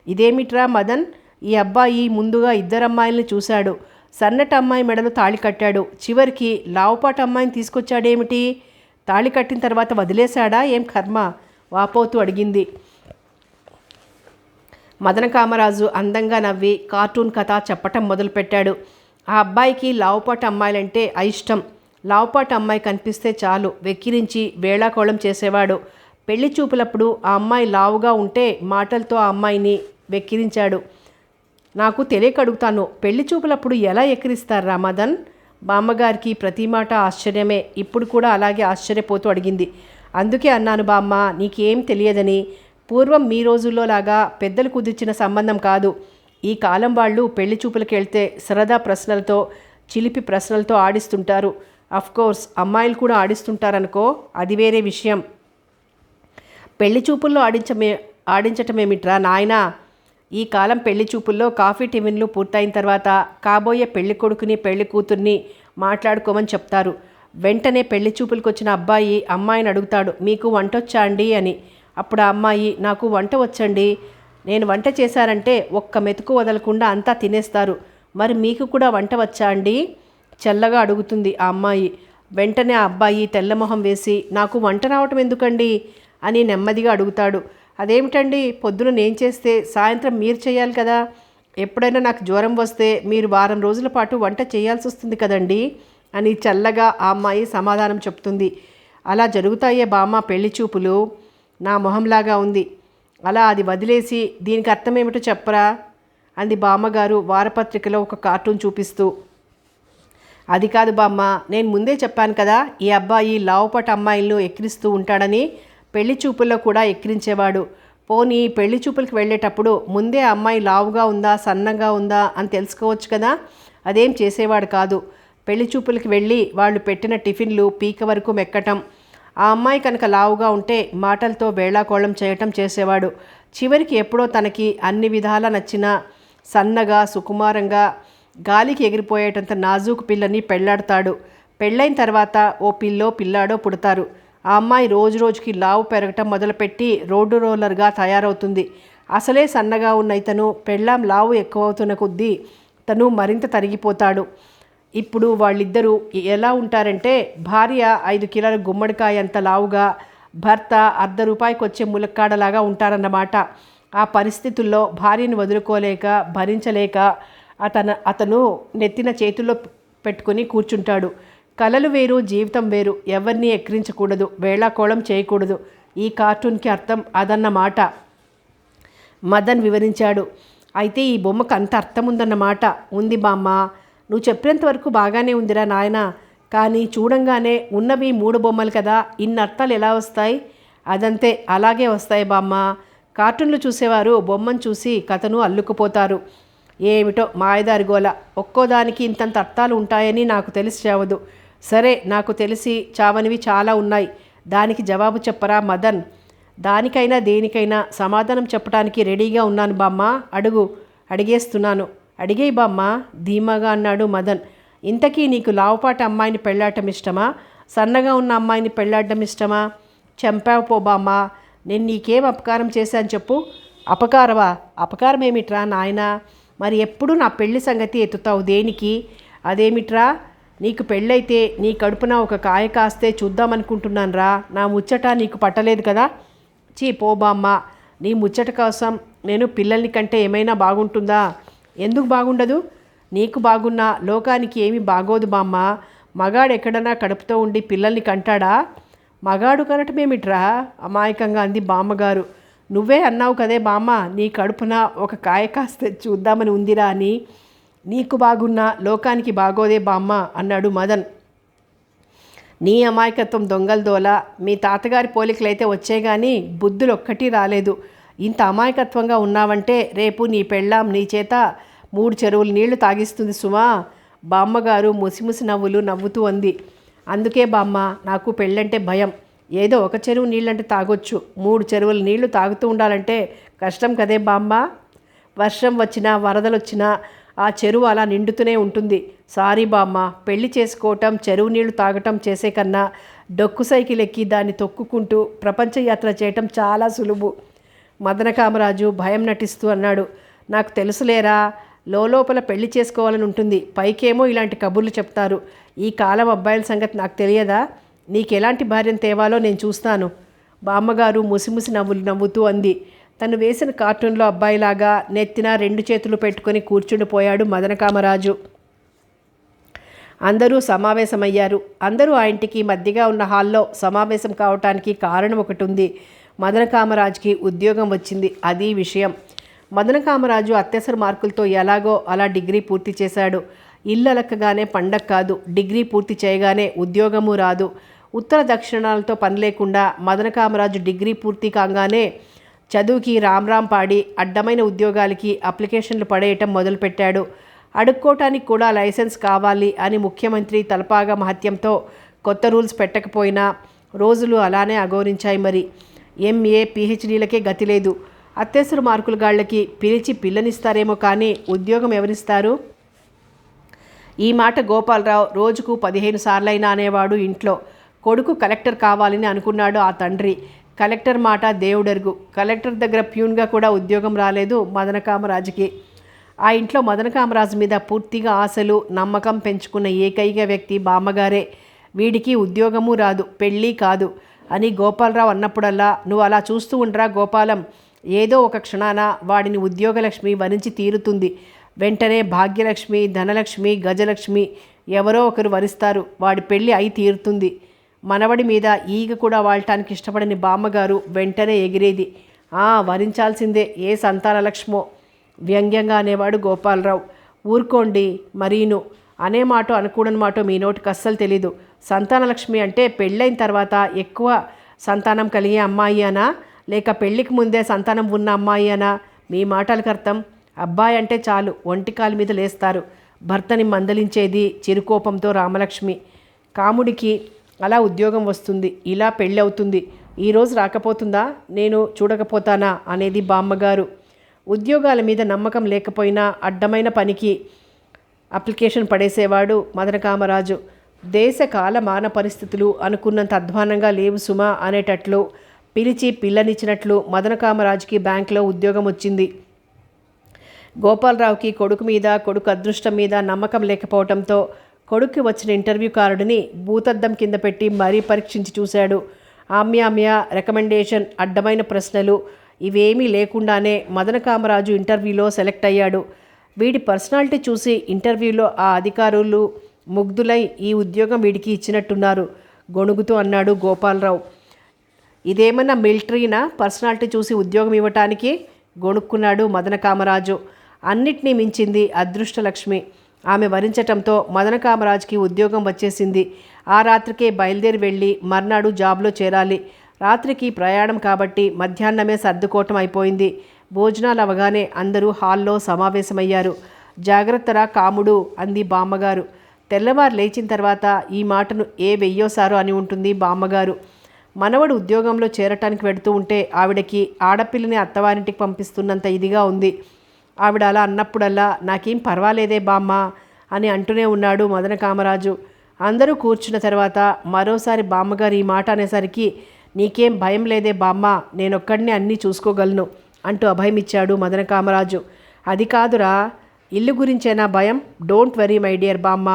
[SPEAKER 1] ఇదేమిట్రా మదన్, ఈ అబ్బాయి ముందుగా 2 అమ్మాయిల్ని చూశాడు. సన్నటి అమ్మాయి మెడలో తాళి కట్టాడు. చివరికి లావుపాటి అమ్మాయిని తీసుకొచ్చాడేమిటి? తాళి కట్టిన తర్వాత వదిలేశాడా ఏం కర్మ? వాపోతూ అడిగింది. మదన కామరాజు అందంగా నవ్వి కార్టూన్ కథ చెప్పటం మొదలుపెట్టాడు. ఆ అబ్బాయికి లావుపాటి అమ్మాయిలంటే అయిష్టం. లావుపాటి అమ్మాయి కనిపిస్తే చాలు వెక్కిరించి వేళాకోళం చేసేవాడు. పెళ్లి చూపులప్పుడు ఆ అమ్మాయి లావుగా ఉంటే మాటలతో ఆ అమ్మాయిని వెక్కిరించాడు. నాకు తెలియక అడుగుతాను, పెళ్లి చూపులప్పుడు ఎలా ఎక్కిరిస్తారా మదన్? బామ్మగారికి ప్రతి మాట ఆశ్చర్యమే. ఇప్పుడు కూడా అలాగే ఆశ్చర్యపోతూ అడిగింది. అందుకే అన్నాను బామ్మ, నీకేం తెలియదని. పూర్వం మీ రోజుల్లో లాగా పెద్దలు కుదిర్చిన సంబంధం కాదు. ఈ కాలం వాళ్ళు పెళ్లి చూపులకు వెళ్తే సరదా ప్రశ్నలతో, చిలిపి ప్రశ్నలతో ఆడిస్తుంటారు. అఫ్కోర్స్ అమ్మాయిలు కూడా ఆడిస్తుంటారనుకో, అది వేరే విషయం. పెళ్లి చూపుల్లో ఆడించటమేమిట్రా నాయనా? ఈ కాలం పెళ్లి చూపుల్లో కాఫీ టిఫిన్లు పూర్తయిన తర్వాత కాబోయే పెళ్లి కొడుకుని పెళ్లి కూతుర్ని మాట్లాడుకోమని చెప్తారు. వెంటనే పెళ్లి చూపులకు వచ్చిన అబ్బాయి అమ్మాయిని అడుగుతాడు, మీకు వంట వచ్చా అండి అని. అప్పుడు ఆ అమ్మాయి, నాకు వంట వచ్చండి, నేను వంట చేశారంటే ఒక్క మెతుకు వదలకుండా అంతా తినేస్తారు. మరి మీకు కూడా వంట వచ్చా అండి? చల్లగా అడుగుతుంది ఆ అమ్మాయి. వెంటనే ఆ అబ్బాయి తెల్లమొహం వేసి, నాకు వంట రావటం ఎందుకండి అని నెమ్మదిగా అడుగుతాడు. అదేమిటండి, పొద్దున నేను చేస్తే సాయంత్రం మీరు చేయాలి కదా. ఎప్పుడైనా నాకు జ్వరం వస్తే మీరు వారం రోజుల పాటు వంట చేయాల్సి వస్తుంది కదండి అని చల్లగా ఆ అమ్మాయి సమాధానం చెప్తుంది. అలా జరుగుతాయే బామ్మ పెళ్లి చూపులు? నా మొహంలాగా ఉంది. అలా అది వదిలేసి దీనికి అర్థమేమిటో చెప్పరా అంది బామ్మగారు వారపత్రికలో ఒక కార్టూన్ చూపిస్తూ. అది కాదు బామ్మ, నేను ముందే చెప్పాను కదా, ఈ అబ్బాయి లావుపాటి అమ్మాయిలను ఎక్కిరిస్తూ ఉంటాడని. పెళ్లి చూపుల్లో కూడా ఎక్కిరించేవాడు. పోనీ పెళ్లి చూపులకు వెళ్ళేటప్పుడు ముందే అమ్మాయి లావుగా ఉందా సన్నగా ఉందా అని తెలుసుకోవచ్చు కదా. అదేం చేసేవాడు కాదు. పెళ్లి చూపులకు వెళ్ళి వాళ్ళు పెట్టిన టిఫిన్లు పీక వరకు మెక్కటం. ఆ అమ్మాయి కనుక లావుగా ఉంటే మాటలతో వేళాకోళం చేయటం చేసేవాడు. చివరికి ఎప్పుడో తనకి అన్ని విధాలా నచ్చిన సన్నగా సుకుమారంగా గాలికి ఎగిరిపోయేటంత నాజూకు పిల్లని పెళ్లాడతాడు. పెళ్ళైన తర్వాత ఓ పిల్లాడో పుడతారు. ఆ అమ్మాయి రోజు రోజుకి లావు పెరగటం మొదలుపెట్టి రోడ్డు రోలర్గా తయారవుతుంది. అసలే సన్నగా ఉన్న ఇతను పెళ్ళాం లావు ఎక్కువవుతున్న కొద్దీ తను మరింత తరిగిపోతాడు. ఇప్పుడు వాళ్ళిద్దరూ ఎలా ఉంటారంటే, భార్య 5 కిలోల గుమ్మడికాయ అంత లావుగా, భర్త ₹1 వచ్చే ములక్కాడలాగా ఉంటారన్నమాట. ఆ పరిస్థితుల్లో భార్యను వదులుకోలేక భరించలేక అతను నెత్తిన చేతుల్లో పెట్టుకుని కూర్చుంటాడు. కలలు వేరు, జీవితం వేరు. ఎవరిని ఎక్కిరించకూడదు, వేళాకోళం చేయకూడదు. ఈ కార్టూన్కి అర్థం అదన్నమాట మదన్ వివరించాడు. అయితే ఈ బొమ్మకు అంత అర్థం ఉందన్నమాట. ఉంది బామ్మ, నువ్వు చెప్పినంత వరకు బాగానే ఉందిరా నాయన. కానీ చూడంగానే ఉన్నవి 3 బొమ్మలు కదా, ఇన్ని అర్థాలు ఎలా వస్తాయి? అదంతే, అలాగే వస్తాయి బామ్మ. కార్టూన్లు చూసేవారు బొమ్మను చూసి కథను అల్లుకుపోతారు. ఏమిటో మాయదారి గోల. ఒక్కోదానికి ఇంతంత అర్థాలు ఉంటాయని నాకు తెలిసి చావదు. సరే, నాకు తెలిసి చావనివి చాలా ఉన్నాయి. దానికి జవాబు చెప్పరా మదన్? దానికైనా దేనికైనా సమాధానం చెప్పడానికి రెడీగా ఉన్నాను బామ్మ. అడిగేస్తున్నాను. అడిగేయి బామ్మ ధీమాగా అన్నాడు మదన్. ఇంతకీ నీకు లావుపాటి అమ్మాయిని పెళ్ళాడటం ఇష్టమా, సన్నగా ఉన్న అమ్మాయిని పెళ్ళాడటం ఇష్టమా? చంపావు పో బామ్మ. నేను నీకేం అపకారం చేశాను చెప్పు. అపకారమా? అపకారం ఏమిట్రా నాయనా? మరి ఎప్పుడు నా పెళ్లి సంగతి ఎత్తుతావు దేనికి? అదేమిట్రా, నీకు పెళ్ళైతే నీ కడుపున ఒక కాయ కాస్తే చూద్దామనుకుంటున్నాను రా. నా ముచ్చట నీకు పట్టలేదు కదా. చీ పో బామ్మ. నీ ముచ్చట కోసం నేను పిల్లల్ని కంటే ఏమైనా బాగుంటుందా? ఎందుకు బాగుండదు? నీకు బాగున్నా లోకానికి ఏమీ బాగోదు బామ్మ. మగాడు ఎక్కడన్నా కడుపుతో ఉండి పిల్లల్ని కంటాడా? మగాడు కనటమేమిట్రా అమాయకంగా అంది బామ్మగారు. నువ్వే అన్నావు కదే బామ్మ, నీ కడుపున ఒక కాయ కాస్తే చూద్దామని ఉందిరా అని. నీకు బాగున్నా లోకానికి బాగోదే బామ్మ అన్నాడు మదన్. నీ అమాయకత్వం దొంగల దోల. మీ తాతగారి పోలికలైతే వచ్చే కానీ బుద్ధులు ఒక్కటి రాలేదు. ఇంత అమాయకత్వంగా ఉన్నావంటే రేపు నీ పెళ్ళాం నీ చేత 3 చెరువులు నీళ్లు తాగిస్తుంది సుమా. బామ్మగారు ముసిముసి నవ్వులు నవ్వుతూ అంది. అందుకే బామ్మ, నాకు పెళ్ళంటే భయం. ఏదో ఒక చెరువు నీళ్ళంటే తాగొచ్చు, 3 చెరువుల నీళ్లు తాగుతూ ఉండాలంటే కష్టం కదే బామ్మ. వర్షం వచ్చినా వరదలొచ్చినా ఆ చెరువు అలా నిండుతూనే ఉంటుంది. సారీ బామ్మ, పెళ్లి చేసుకోవటం చెరువు నీళ్లు తాగటం చేసే కన్నా డొక్కు సైకిల్ ఎక్కి దాన్ని తొక్కుకుంటూ ప్రపంచయాత్ర చేయటం చాలా సులువు. మదనకామరాజు భయం నటిస్తూ అన్నాడు. నాకు తెలుసులేరా, లోపల పెళ్లి చేసుకోవాలని ఉంటుంది, పైకేమో ఇలాంటి కబుర్లు చెప్తారు. ఈ కాలం అబ్బాయిల సంగతి నాకు తెలియదా? నీకెలాంటి భార్యను తేవాలో నేను చూస్తాను. బామ్మగారు ముసిముసి నవ్వుతూ అంది. తను వేసిన కార్టూన్లో అబ్బాయిలాగా నెత్తిన 2 చేతులు పెట్టుకొని కూర్చుండిపోయాడు మదనకామరాజు. అందరూ సమావేశమయ్యారు. అందరూ ఆ ఇంటికి మధ్యగా ఉన్న హాల్లో సమావేశం కావటానికి కారణం ఒకటి ఉంది. మదనకామరాజుకి ఉద్యోగం వచ్చింది, అది విషయం. మదనకామరాజు అత్యవసర మార్కులతో ఎలాగో అలా డిగ్రీ పూర్తి చేశాడు. ఇల్లు అలక్కగానే పండగ కాదు, డిగ్రీ పూర్తి చేయగానే ఉద్యోగము రాదు. ఉత్తర దక్షిణాలతో పని లేకుండా మదనకామరాజు డిగ్రీ పూర్తి కాగానే చదువుకి రామ్ పాడి అడ్డమైన ఉద్యోగాలకి అప్లికేషన్లు పడేయటం మొదలుపెట్టాడు. అడుక్కోవటానికి కూడా లైసెన్స్ కావాలి అని ముఖ్యమంత్రి తలపాగా మహత్యంతో కొత్త రూల్స్ పెట్టకపోయినా రోజులు అలానే అఘోరించాయి. మరి ఎంఏ పిహెచ్డీలకే గతి లేదు. అత్యవసర మార్కుల గాళ్ళకి పిలిచి పిల్లనిస్తారేమో కానీ ఉద్యోగం ఎవరిస్తారు? ఈ మాట గోపాలరావు రోజుకు 15 సార్లైనా అనేవాడు ఇంట్లో. కొడుకు కలెక్టర్ కావాలని అనుకున్నాడు ఆ తండ్రి. కలెక్టర్ మాట దేవుడెరుగు. కలెక్టర్ దగ్గర ప్యూన్గా కూడా ఉద్యోగం రాలేదు మదనకామరాజుకి. ఆ ఇంట్లో మదనకామరాజు మీద పూర్తిగా ఆశలు నమ్మకం పెంచుకున్న ఏకైక వ్యక్తి బామ్మగారే. వీడికి ఉద్యోగము రాదు, పెళ్ళి కాదు అని గోపాలరావు అన్నప్పుడల్లా, నువ్వు అలా చూస్తూ ఉండరా గోపాలం, ఏదో ఒక క్షణాన వాడిని ఉద్యోగలక్ష్మి వరించి తీరుతుంది. వెంటనే భాగ్యలక్ష్మి, ధనలక్ష్మి, గజలక్ష్మి ఎవరో ఒకరు వరిస్తారు. వాడి పెళ్ళి అయి తీరుతుంది. మనవడి మీద ఈగ కూడా వాడటానికి ఇష్టపడని బామ్మగారు వెంటనే ఎగిరేది. వరించాల్సిందే, ఏ సంతానలక్ష్మో వ్యంగ్యంగా అనేవాడు గోపాలరావు. ఊరుకోండి మరీను, అనే మాట అనుకూడని మాట మీ నోటికి అస్సలు తెలీదు. సంతానలక్ష్మి అంటే పెళ్ళైన తర్వాత ఎక్కువ సంతానం కలిగే అమ్మాయి అనా, లేక పెళ్ళికి ముందే సంతానం ఉన్న అమ్మాయి అనా? మీ మాటలకు అర్థం. అబ్బాయి అంటే చాలు ఒంటికాల మీద లేస్తారు. భర్తని మందలించేది చిరుకోపంతో రామలక్ష్మి. కాముడికి అలా ఉద్యోగం వస్తుంది, ఇలా పెళ్ళి అవుతుంది. ఈరోజు రాకపోతుందా, నేను చూడకపోతానా అనేది బామ్మగారు. ఉద్యోగాల మీద నమ్మకం లేకపోయినా అడ్డమైన పనికి అప్లికేషన్ పడేసేవాడు మదనకామరాజు. దేశ కాలమాన పరిస్థితులు అనుకున్నంత అధ్వానంగా లేవు సుమా అనేటట్లు పిలిచి పిల్లనిచ్చినట్లు మదనకామరాజుకి బ్యాంకులో ఉద్యోగం వచ్చింది. గోపాలరావుకి కొడుకు మీద, కొడుకు అదృష్టం మీద నమ్మకం లేకపోవడంతో కొడుక్కి వచ్చిన ఇంటర్వ్యూ కార్డుని భూతద్దం కింద పెట్టి మరీ పరీక్షించి చూశాడు. ఆమ్యామ్య, రికమెండేషన్, అడ్డమైన ప్రశ్నలు ఇవేమీ లేకుండానే మదనకామరాజు ఇంటర్వ్యూలో సెలెక్ట్ అయ్యాడు. వీడి పర్సనాలిటీ చూసి ఇంటర్వ్యూలో ఆ అధికారులు ముగ్ధులై ఈ ఉద్యోగం వీడికి ఇచ్చినట్టున్నారు గొణుగుతూ అన్నాడు గోపాలరావు. ఇదేమన్నా మిలిటరీనా పర్సనాలిటీ చూసి ఉద్యోగం ఇవ్వటానికి? గొణుక్కున్నాడు మదనకామరాజు. అన్నిటినీ మించింది అదృష్టలక్ష్మి. ఆమె వరించటంతో మదనకామరాజుకి ఉద్యోగం వచ్చేసింది. ఆ రాత్రికే బయలుదేరి వెళ్ళి మర్నాడు జాబ్లో చేరాలి. రాత్రికి ప్రయాణం కాబట్టి మధ్యాహ్నమే సర్దుకోవటం అయిపోయింది. భోజనాలు అవగానే అందరూ హాల్లో సమావేశమయ్యారు. జాగ్రత్తరా కాముడు అంది బామ్మగారు. తెల్లవారు లేచిన తర్వాత ఈ మాటను వెయ్యోసారో అని ఉంటుంది బామ్మగారు. మనవడు ఉద్యోగంలో చేరటానికి వెడుతూ ఉంటే ఆవిడకి ఆడపిల్లని అత్తవారింటికి పంపిస్తున్నంత ఇదిగా ఉంది. ఆవిడ అలా అన్నప్పుడల్లా నాకేం పర్వాలేదే బామ్మ అని అంటూనే ఉన్నాడు మదనకామరాజు. అందరూ కూర్చున్న తర్వాత మరోసారి బామ్మగారు ఈ మాట అనేసరికి, నీకేం భయం లేదే బామ్మ, నేనొక్కడిని అన్నీ చూసుకోగలను అంటూ అభయమిచ్చాడు మదనకామరాజు. అది కాదురా, ఇల్లు గురించేనా భయం? డోంట్ వరీ మై డియర్ బామ్మ,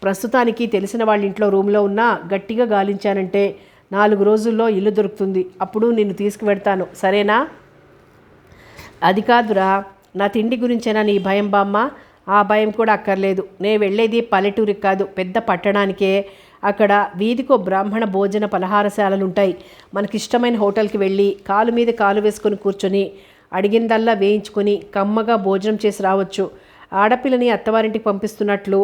[SPEAKER 1] ప్రస్తుతానికి తెలిసిన వాళ్ళ ఇంట్లో రూమ్లో ఉన్నా గట్టిగా గాలించానంటే 4 రోజుల్లో ఇల్లు దొరుకుతుంది. అప్పుడు నిన్ను తీసుకువెడతాను, సరేనా? అది కాదురా, నా తిండి గురించేనా నీ భయం బామ్మ? ఆ భయం కూడా అక్కర్లేదు. నేను వెళ్ళేది పల్లెటూరికి కాదు, పెద్ద పట్టణానికే. అక్కడ వీధికో బ్రాహ్మణ భోజన పలహారశాలలుంటాయి. మనకిష్టమైన హోటల్కి వెళ్ళి కాలు మీద కాలు వేసుకొని కూర్చొని అడిగిందల్లా వేయించుకొని కమ్మగా భోజనం చేసి రావచ్చు. ఆడపిల్లని అత్తవారింటికి పంపిస్తున్నట్లు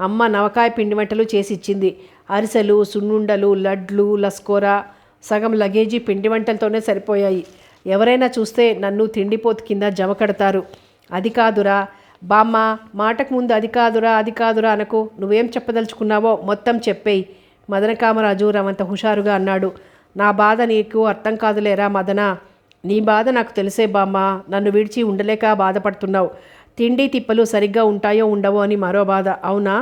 [SPEAKER 1] అమ్మ నవకాయ పిండి వంటలు చేసి ఇచ్చింది. అరిసెలు, సున్నుండలు, లడ్లు, లస్కోరా, సగం లగేజీ పిండి వంటలతోనే సరిపోయాయి. ఎవరైనా చూస్తే నన్ను తిండిపోతు కింద జమ కడతారు. అది కాదురా బామ్మ, మాటకు ముందు అది కాదురా అనకు. నువ్వేం చెప్పదలుచుకున్నావో మొత్తం చెప్పేయి మదనకామరాజు రవంత హుషారుగా అన్నాడు. నా బాధ నీకు అర్థం కాదులేరా మదన. నీ బాధ నాకు తెలిసే బామ్మ. నన్ను విడిచి ఉండలేక బాధపడుతున్నావు. తిండి తిప్పలు సరిగ్గా ఉంటాయో ఉండవో అని మరో బాధ. అవునా?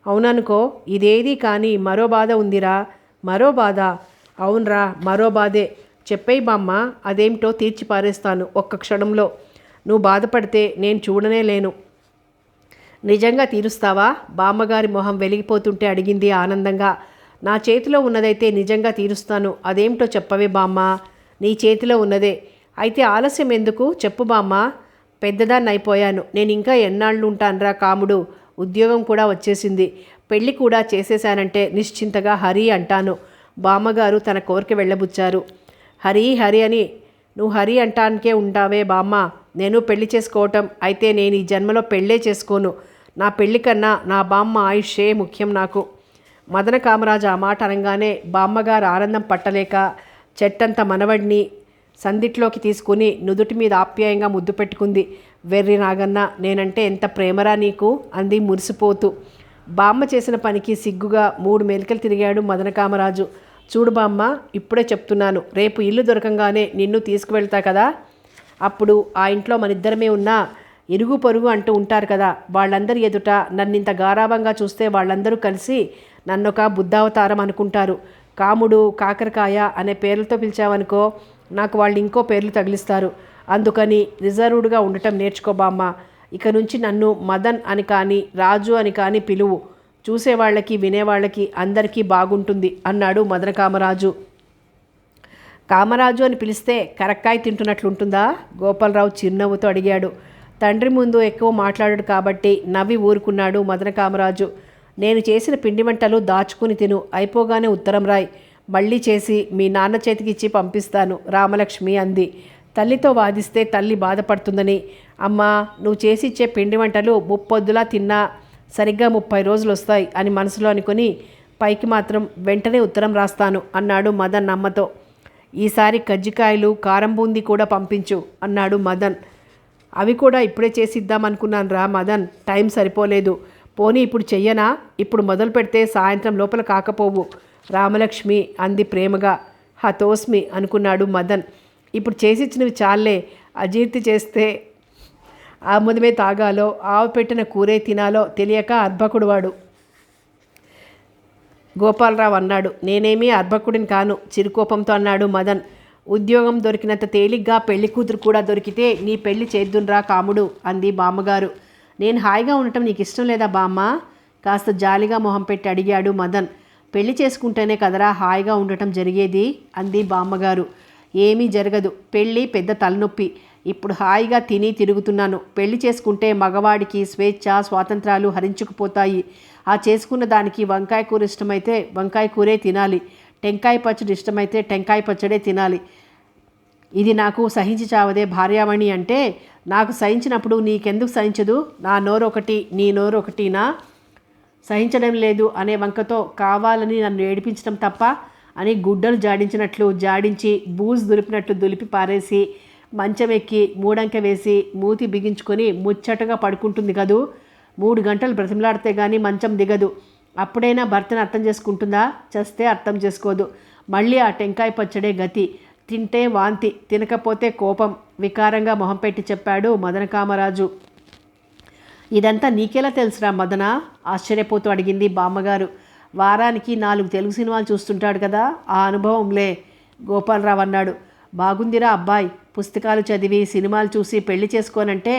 [SPEAKER 1] అవుననుకో. ఇదేది కానీ మరో బాధ ఉందిరా. మరో బాధ? అవునరా, మరో బాధే. చెప్పేయి బామ్మ, అదేమిటో తీర్చి పారేస్తాను ఒక్క క్షణంలో. నువ్వు బాధపడితే నేను చూడనే లేను. నిజంగా తీరుస్తావా? బామ్మగారి మొహం వెలిగిపోతుంటే అడిగింది ఆనందంగా. నా చేతిలో ఉన్నదైతే నిజంగా తీరుస్తాను. అదేమిటో చెప్పవే బామ్మ. నీ చేతిలో ఉన్నదే అయితే ఆలస్యం ఎందుకు? చెప్పు బామ్మ. పెద్దదాన్ని అయిపోయాను. నేను ఇంకా ఎన్నాళ్ళు ఉంటానురా కాముడు. ఉద్యోగం కూడా వచ్చేసింది. పెళ్ళి కూడా చేసేశానంటే నిశ్చింతగా హరి అంటాను. బామ్మగారు తన కోరిక వెళ్ళబుచ్చారు. హరి హరి అని నువ్వు హరి అంటానికే ఉంటావే బామ్మ. నేను పెళ్లి చేసుకోవటం అయితే నేను ఈ జన్మలో పెళ్ళే చేసుకోను. నా పెళ్లి కన్నా నా బామ్మ ఆయుష్యే ముఖ్యం నాకు. మదన కామరాజు ఆ మాట అనగానే బామ్మగారు ఆనందం పట్టలేక చెట్టంత మనవడిని సందిట్లోకి తీసుకుని నుదుటి మీద ఆప్యాయంగా ముద్దు పెట్టుకుంది. వెర్రి నాగన్న, నేనంటే ఎంత ప్రేమరా నీకు అంది మురిసిపోతూ. బామ్మ చేసిన పనికి సిగ్గుగా 3 మెలికలు తిరిగాడు మదన కామరాజు. చూడు బామ్మ, ఇప్పుడే చెప్తున్నాను. రేపు ఇల్లు దొరకంగానే నిన్ను తీసుకువెళ్తా కదా. అప్పుడు ఆ ఇంట్లో మనిద్దరమే ఉన్నా ఇరుగు పొరుగు అంటూ ఉంటారు కదా, వాళ్ళందరి ఎదుట నన్నింత గారాభంగా చూస్తే వాళ్ళందరూ కలిసి నన్నొక బుద్ధావతారం అనుకుంటారు. కాముడు, కాకరకాయ అనే పేర్లతో పిలిచావనుకో, నాకు వాళ్ళు ఇంకో పేర్లు తగిలిస్తారు. అందుకని రిజర్వ్డ్గా ఉండటం నేర్చుకో బామ్మ. ఇక నుంచి నన్ను మదన్ అని కానీ రాజు అని కానీ పిలువు. చూసేవాళ్ళకి వినేవాళ్ళకి అందరికీ బాగుంటుంది అన్నాడు మదన కామరాజు. కామరాజు అని పిలిస్తే కరక్కాయ తింటున్నట్లుంటుందా? గోపాలరావు చిరునవ్వుతో అడిగాడు. తండ్రి ముందు ఎక్కువ మాట్లాడాడు కాబట్టి నవ్వి ఊరుకున్నాడు మదన కామరాజు. నేను చేసిన పిండి వంటలు దాచుకుని తిను. అయిపోగానే ఉత్తరం రాయ్. మళ్ళీ చేసి మీ నాన్న చేతికి ఇచ్చి పంపిస్తాను రామలక్ష్మి అంది. తల్లితో వాదిస్తే తల్లి బాధపడుతుందని. అమ్మా, నువ్వు చేసి ఇచ్చే పిండి వంటలు ముప్పొద్దులా తిన్నా సరిగ్గా 30 రోజులు వస్తాయి అని మనసులో అనుకుని పైకి మాత్రం వెంటనే ఉత్తరం రాస్తాను అన్నాడు మదన్ అమ్మతో. ఈసారి కజ్జికాయలు, కారం బూందీ కూడా పంపించు అన్నాడు మదన్. అవి కూడా ఇప్పుడే చేసిద్దామనుకున్నాను రా మదన్, టైం సరిపోలేదు. పోనీ ఇప్పుడు చెయ్యనా? ఇప్పుడు మొదలు పెడితే సాయంత్రం లోపల కాకపోవు రామలక్ష్మి అంది ప్రేమగా. హతోస్మి అనుకున్నాడు మదన్. ఇప్పుడు చేసిచ్చినవి చాలే. అజీర్తి చేస్తే ఆముదమే తాగాలో ఆవు పెట్టిన కూరే తినాలో తెలియక అర్భకుడు వాడు. గోపాలరావు అన్నాడు. నేనేమీ అర్భకుడిని కాను చిరుకోపంతో అన్నాడు మదన్. ఉద్యోగం దొరికినంత తేలిగ్గా పెళ్లి కూతురు కూడా దొరికితే నీ పెళ్లి చేద్దున్రా కాముడు అంది బామ్మగారు. నేను హాయిగా ఉండటం నీకు ఇష్టం లేదా బామ్మ? కాస్త జాలిగా మొహం పెట్టి అడిగాడు మదన్. పెళ్లి చేసుకుంటేనే కదరా హాయిగా ఉండటం జరిగేది అంది బామ్మగారు. ఏమీ జరగదు. పెళ్ళి పెద్ద తలనొప్పి. ఇప్పుడు హాయిగా తిని తిరుగుతున్నాను. పెళ్లి చేసుకుంటే మగవాడికి స్వేచ్ఛ, స్వాతంత్రాలు హరించుకుపోతాయి. ఆ చేసుకున్న దానికి వంకాయ కూర ఇష్టమైతే వంకాయ కూరే తినాలి. టెంకాయ పచ్చడి ఇష్టమైతే టెంకాయ పచ్చడే తినాలి. ఇది నాకు సహించి చావదే భార్యామణి అంటే, నాకు సహించినప్పుడు నీకెందుకు సహించదు? నా నోరు ఒకటి నీ నోరు ఒకటినా? సహించడం లేదు అనే వంకతో కావాలని నన్ను ఏడిపించడం తప్ప అని గుడ్డలు జాడించినట్లు జాడించి బూజు దులిపినట్లు దులిపి పారేసి మంచం ఎక్కి మూడంక వేసి మూతి బిగించుకొని ముచ్చటగా పడుకుంటుంది కదూ. 3 గంటలు బ్రతిమలాడితే కానీ మంచం దిగదు. అప్పుడైనా భర్తను అర్థం చేసుకుంటుందా? చస్తే అర్థం చేసుకోదు. మళ్ళీ ఆ టెంకాయ పచ్చడే గతి. తింటే వాంతి, తినకపోతే కోపం వికారంగా మొహం పెట్టి చెప్పాడు మదన కామరాజు. ఇదంతా నీకెలా తెలుసురా మదన? ఆశ్చర్యపోతూ అడిగింది బామ్మగారు. వారానికి 4 తెలుగు సినిమాలు చూస్తుంటాడు కదా, ఆ అనుభవంలే గోపాలరావు అన్నాడు. బాగుందిరా అబ్బాయి. పుస్తకాలు చదివి సినిమాలు చూసి పెళ్లి చేసుకోనంటే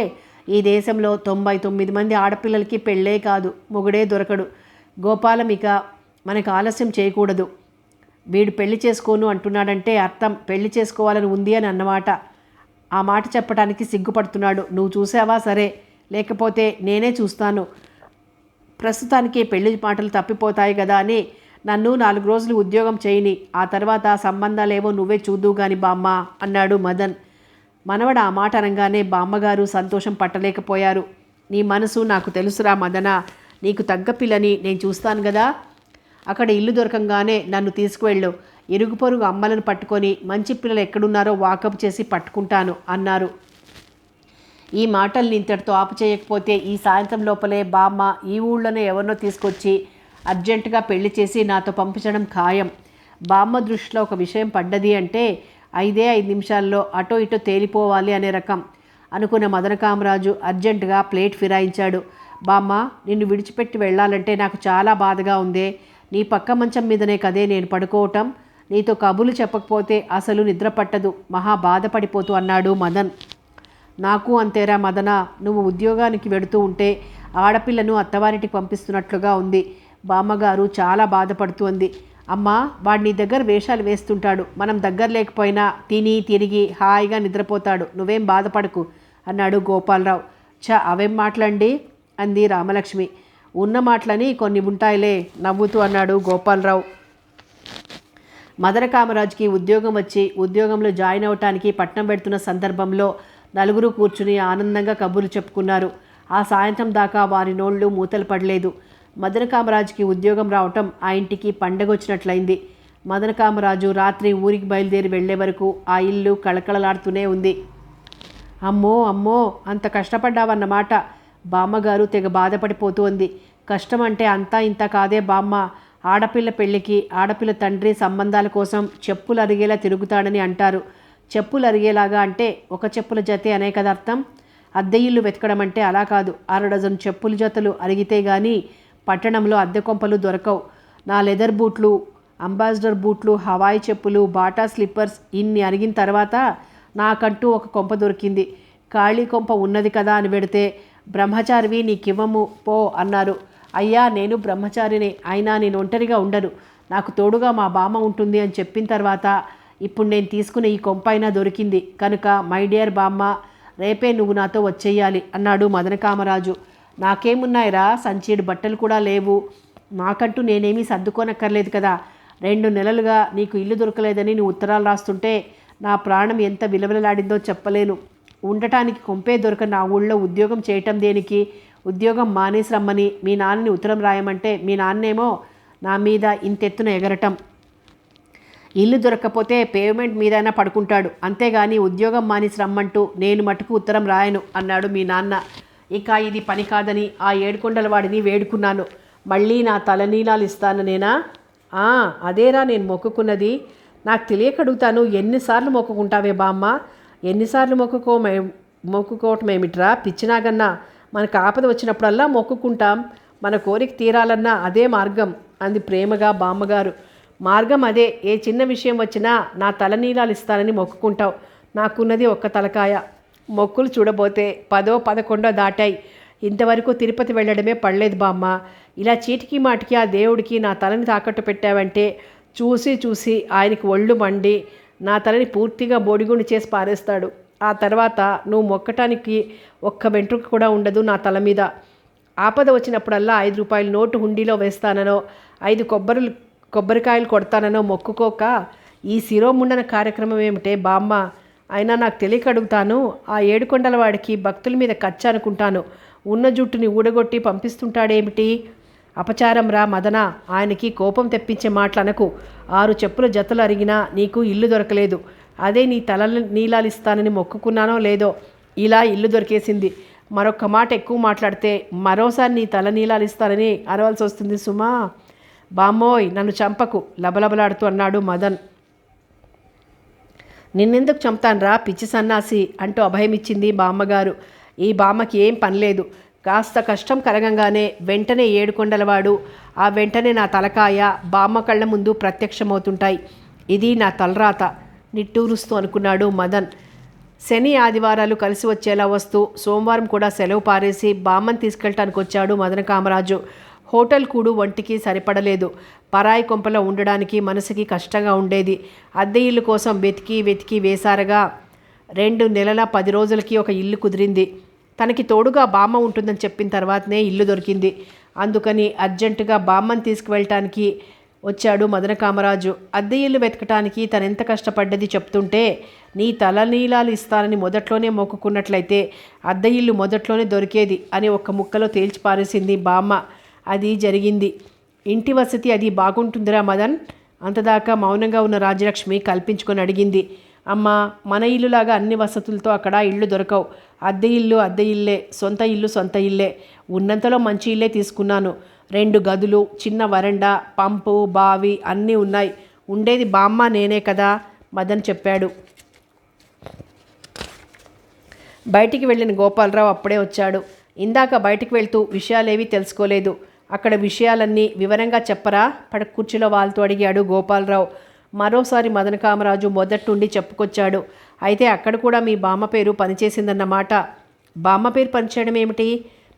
[SPEAKER 1] ఈ దేశంలో 99 మంది ఆడపిల్లలకి పెళ్ళే కాదు, మొగుడే దొరకడు. గోపాలం, ఇక మనకు ఆలస్యం చేయకూడదు. వీడు పెళ్లి చేసుకోను అంటున్నాడంటే అర్థం పెళ్లి చేసుకోవాలని ఉంది అని అన్నమాట. ఆ మాట చెప్పడానికి సిగ్గుపడుతున్నాడు. నువ్వు చూసావా? సరే, లేకపోతే నేనే చూస్తాను. ప్రస్తుతానికి పెళ్లి మాటలు తప్పిపోతాయి కదా అని నన్ను 4 రోజులు ఉద్యోగం చేయని, ఆ తర్వాత సంబంధాలేవో నువ్వే చూద్దువు గాని బామ్మ అన్నాడు మదన్. మనవడు ఆ మాట అనగానే బామ్మగారు సంతోషం పట్టలేకపోయారు. నీ మనసు నాకు తెలుసురా మదన. నీకు తగ్గ పిల్లని నేను చూస్తాను కదా. అక్కడ ఇల్లు దొరకంగానే నన్ను తీసుకువెళ్ళు. ఇరుగు పొరుగు అమ్మలను పట్టుకొని మంచి పిల్లలు ఎక్కడున్నారో వాకప్ చేసి పట్టుకుంటాను అన్నారు. ఈ మాటల్ని ఇంతటితో ఆపు చేయకపోతే ఈ సాయంత్రం లోపలే బామ్మ ఈ ఊళ్ళోనే ఎవరినో తీసుకొచ్చి అర్జెంటుగా పెళ్లి చేసి నాతో పంపించడం ఖాయం. బామ్మ దృష్టిలో ఒక విషయం పడ్డది అంటే 5 నిమిషాల్లో అటో ఇటో తేలిపోవాలి అనే రకం అనుకున్న మదనకామరాజు అర్జెంటుగా ప్లేట్ ఫిరాయించాడు. బామ్మ, నిన్ను విడిచిపెట్టి వెళ్ళాలంటే నాకు చాలా బాధగా ఉందే. నీ పక్క మంచం మీదనే కదే నేను పడుకోవటం. నీతో కబుర్లు చెప్పకపోతే అసలు నిద్ర పట్టదు, మహా బాధపడిపోతూ అన్నాడు మదన్. నాకు అంతేరా మదన, నువ్వు ఉద్యోగానికి వెడుతూ ఉంటే ఆడపిల్లను అత్తవారింటికి పంపిస్తున్నట్లుగా ఉంది. బామ్మగారు చాలా బాధపడుతోంది. అమ్మా, వాడు నీ దగ్గర వేషాలు వేస్తుంటాడు. మనం దగ్గర లేకపోయినా తిని తిరిగి హాయిగా నిద్రపోతాడు. నువ్వేం బాధపడకు అన్నాడు గోపాలరావు. అవేం మాటలండి అంది రామలక్ష్మి. ఉన్న మాటలని కొన్ని ఉంటాయిలే నవ్వుతూ అన్నాడు గోపాలరావు. మదనకామరాజుకి ఉద్యోగం వచ్చి ఉద్యోగంలో జాయిన్ అవటానికి పట్నం పెడుతున్న సందర్భంలో నలుగురు కూర్చుని ఆనందంగా కబుర్లు చెప్పుకున్నారు. ఆ సాయంత్రం దాకా వారి నోళ్ళు మూతలు పడలేదు. మదనకామరాజుకి ఉద్యోగం రావటం ఆ ఇంటికి పండగ వచ్చినట్లయింది. మదనకామరాజు రాత్రి ఊరికి బయలుదేరి వెళ్లే వరకు ఆ ఇల్లు కళకళలాడుతూనే ఉంది. అమ్మో అమ్మో, అంత కష్టపడ్డావన్నమాట. బామ్మగారు తెగ బాధపడిపోతోంది. కష్టం అంటే అంతా ఇంత కాదే బామ్మ. ఆడపిల్ల పెళ్లికి ఆడపిల్ల తండ్రి సంబంధాల కోసం చెప్పులు అరిగేలా తిరుగుతాడని అంటారు. చెప్పులు అరిగేలాగా అంటే ఒక చెప్పుల జతే అనే కదా అర్థం. అద్దె ఇల్లు వెతకడం అంటే అలా కాదు. 6 డజన్ చెప్పుల జతలు అరిగితే గానీ పట్టణంలో అద్దె కొంపలు దొరకవు. నా లెదర్ బూట్లు, అంబాసిడర్ బూట్లు, హవాయి చెప్పులు, బాటా స్లిప్పర్స్ ఇన్ని అరిగిన తర్వాత నాకంటూ ఒక కొంప దొరికింది. ఖాళీ కొంప ఉన్నది కదా అని పెడితే బ్రహ్మచారివి నీకివ్వము పో అన్నారు. అయ్యా, నేను బ్రహ్మచారిని, అయినా నేను ఒంటరిగా ఉండను. నాకు తోడుగా మా బామ్మ ఉంటుంది అని చెప్పిన తర్వాత ఇప్పుడు నేను తీసుకునే ఈ కొంప అయినా దొరికింది కనుక మై డియర్ బామ్మ, రేపే నువ్వు నాతో వచ్చేయాలి అన్నాడు మదనకామరాజు. నాకేమున్నాయిరా, సంచీడు బట్టలు కూడా లేవు. నాకంటూ నేనేమీ సర్దుకోనక్కర్లేదు కదా. 2 నెలలుగా నీకు ఇల్లు దొరకలేదని నువ్వు ఉత్తరాలు రాస్తుంటే నా ప్రాణం ఎంత విలవిలలాడిందో చెప్పలేను. ఉండటానికి కొంపే దొరక నా ఊళ్ళో ఉద్యోగం చేయటం దేనికి? ఉద్యోగం మానేసి రమ్మని మీ నాన్నని ఉత్తరం రాయమంటే మీ నాన్నేమో నా మీద ఇంతెత్తున ఎగరటం. ఇల్లు దొరక్కపోతే పేమెంట్ మీదైనా పడుకుంటాడు, అంతేగాని ఉద్యోగం మానేసి రమ్మంటూ నేను మటుకు ఉత్తరం రాయను అన్నాడు మీ నాన్న. ఇక ఇది పని కాదని ఆ 7 కొండల వాడిని వేడుకున్నాను. మళ్ళీ నా తలనీలాలు ఇస్తాను నేనా? అదేరా నేను మొక్కుకున్నది. నాకు తెలియక అడుగుతాను, ఎన్నిసార్లు మొక్కుకుంటావే బామ్మ? ఎన్నిసార్లు మొక్కుకోవటం ఏమిట్రా పిచ్చినాగన్నా? మనకు ఆపద వచ్చినప్పుడల్లా మొక్కుకుంటాం. మన కోరిక తీరాలన్నా అదే మార్గం అంది ప్రేమగా బామ్మగారు. మార్గం అదే. ఏ చిన్న విషయం వచ్చినా నా తలనీలాలు ఇస్తానని మొక్కుకుంటావు. నాకున్నది ఒక్క తలకాయ. మొక్కులు చూడబోతే 10, 11 దాటాయి. ఇంతవరకు తిరుపతి వెళ్ళడమే పడలేదు బామ్మ. ఇలా చీటికి మాటికి ఆ దేవుడికి నా తలని తాకట్టు పెట్టావంటే చూసి చూసి ఆయనకి ఒళ్ళు మండి నా తలని పూర్తిగా బోడిగుండి చేసి పారేస్తాడు. ఆ తర్వాత నువ్వు మొక్కటానికి ఒక్క వెంట్రుక కూడా ఉండదు నా తల మీద. ఆపద వచ్చినప్పుడల్లా 5 రూపాయల నోటు హుండీలో వేస్తాననో 5 కొబ్బరికాయలు కొడతాననో మొక్కుకోక ఈ శిరోముండన కార్యక్రమం ఏమిటే బామ్మ? అయినా నాకు తెలియక అడుగుతాను, ఆ 7 కొండల వాడికి భక్తుల మీద కచ్చ అనుకుంటాను. ఉన్న జుట్టుని ఊడగొట్టి పంపిస్తుంటాడేమిటి? అపచారం రా మదన. ఆయనకి కోపం తెప్పించే మాటలనకు. 6 చెప్పుల జతలు అరిగినా నీకు ఇల్లు దొరకలేదు. అదే నీ తల నీలాలిస్తానని మొక్కుకున్నానో లేదో ఇలా ఇల్లు దొరికేసింది. మరొక్క మాట ఎక్కువ మాట్లాడితే మరోసారి నీ తల నీలాలిస్తానని అనవలసి వస్తుంది సుమా. బామ్మోయ్, నన్ను చంపకు లబలబలాడుతూ అన్నాడు మదన్. నిన్నెందుకు చంపుతాన్రా పిచ్చి సన్నాసి అంటూ అభయమిచ్చింది బామ్మగారు. ఈ బామ్మకి ఏం పనిలేదు. కాస్త కష్టం కలగంగానే వెంటనే 7 కొండలవాడు, ఆ వెంటనే నా తలకాయ బామ్మ కళ్ళ ముందు ప్రత్యక్షమవుతుంటాయి. ఇది నా తలరాత నిట్టూరుస్తూ అనుకున్నాడు మదన్. శని ఆదివారాలు కలిసి వచ్చేలా వస్తూ సోమవారం కూడా సెలవు పారేసి బామ్మని తీసుకెళ్ళటానికి వచ్చాడు మదనకామరాజు. హోటల్ కూడు ఒంటికి సరిపడలేదు. పరాయి కొంపలో ఉండడానికి మనసుకి కష్టంగా ఉండేది. అద్దె ఇల్లు కోసం వెతికి వెతికి వేసారగా 2 నెలల 10 రోజులకి ఒక ఇల్లు కుదిరింది. తనకి తోడుగా బామ్మ ఉంటుందని చెప్పిన తర్వాతనే ఇల్లు దొరికింది. అందుకని అర్జెంటుగా బామ్మని తీసుకువెళ్ళటానికి వచ్చాడు మదనకామరాజు. అద్దె ఇల్లు వెతకటానికి తనెంత కష్టపడ్డది చెప్తుంటే, నీ తలనీలాలు ఇస్తానని మొదట్లోనే మొక్కుకున్నట్లయితే అద్దె ఇల్లు మొదట్లోనే దొరికేది అని ఒక్క ముక్కలో తేల్చిపారేసింది బామ్మ. అది జరిగింది. ఇంటి వసతి అది బాగుంటుందిరా మదన్ అంతదాకా మౌనంగా ఉన్న రాజ్యలక్ష్మి కల్పించుకొని అడిగింది. అమ్మా, మన ఇల్లులాగా అన్ని వసతులతో అక్కడ ఇళ్ళు దొరకవు. అద్దె ఇల్లు అద్దె ఇల్లే, సొంత ఇల్లు సొంత ఇల్లే. ఉన్నంతలో మంచి ఇల్లే తీసుకున్నాను. 2 గదులు, చిన్న వరండా, పంపు, బావి అన్నీ ఉన్నాయి. ఉండేది బామ్మ నేనే కదా, మదన్ చెప్పాడు. బయటికి వెళ్ళిన గోపాలరావు అప్పుడే వచ్చాడు. ఇందాక బయటికి వెళ్తూ విషయాలేవీ తెలుసుకోలేదు. అక్కడ విషయాలన్నీ వివరంగా చెప్పరా? కుర్చీలో వాళ్ళతో అడిగాడు గోపాలరావు. మరోసారి మదన కామరాజు మొదటి నుండి చెప్పుకొచ్చాడు. అయితే అక్కడ కూడా మీ బామ్మ పేరు పనిచేసిందన్నమాట. బామ్మ పేరు పనిచేయడం ఏమిటి?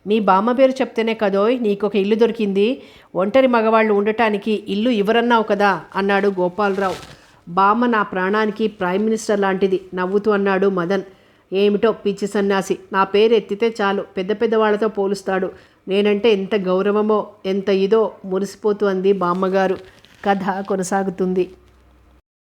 [SPEAKER 1] మీ బామ్మ పేరు చెప్తేనే కదోయ్ నీకొక ఇల్లు దొరికింది. ఒంటరి మగవాళ్ళు ఉండటానికి ఇల్లు ఇవ్వరన్నావు కదా అన్నాడు గోపాలరావు. బామ్మ నా ప్రాణానికి ప్రైమ్ మినిస్టర్ లాంటిది నవ్వుతూ అన్నాడు మదన్. ఏమిటో పిచ్చి సన్యాసి, నా పేరు ఎత్తితే చాలు పెద్ద పెద్ద వాళ్ళతో పోలుస్తాడు. నేనంటే ఎంత గౌరవమో ఎంత ఇదో మురిసిపోతూ అంది బామ్మగారు. కథ కొనసాగుతుంది.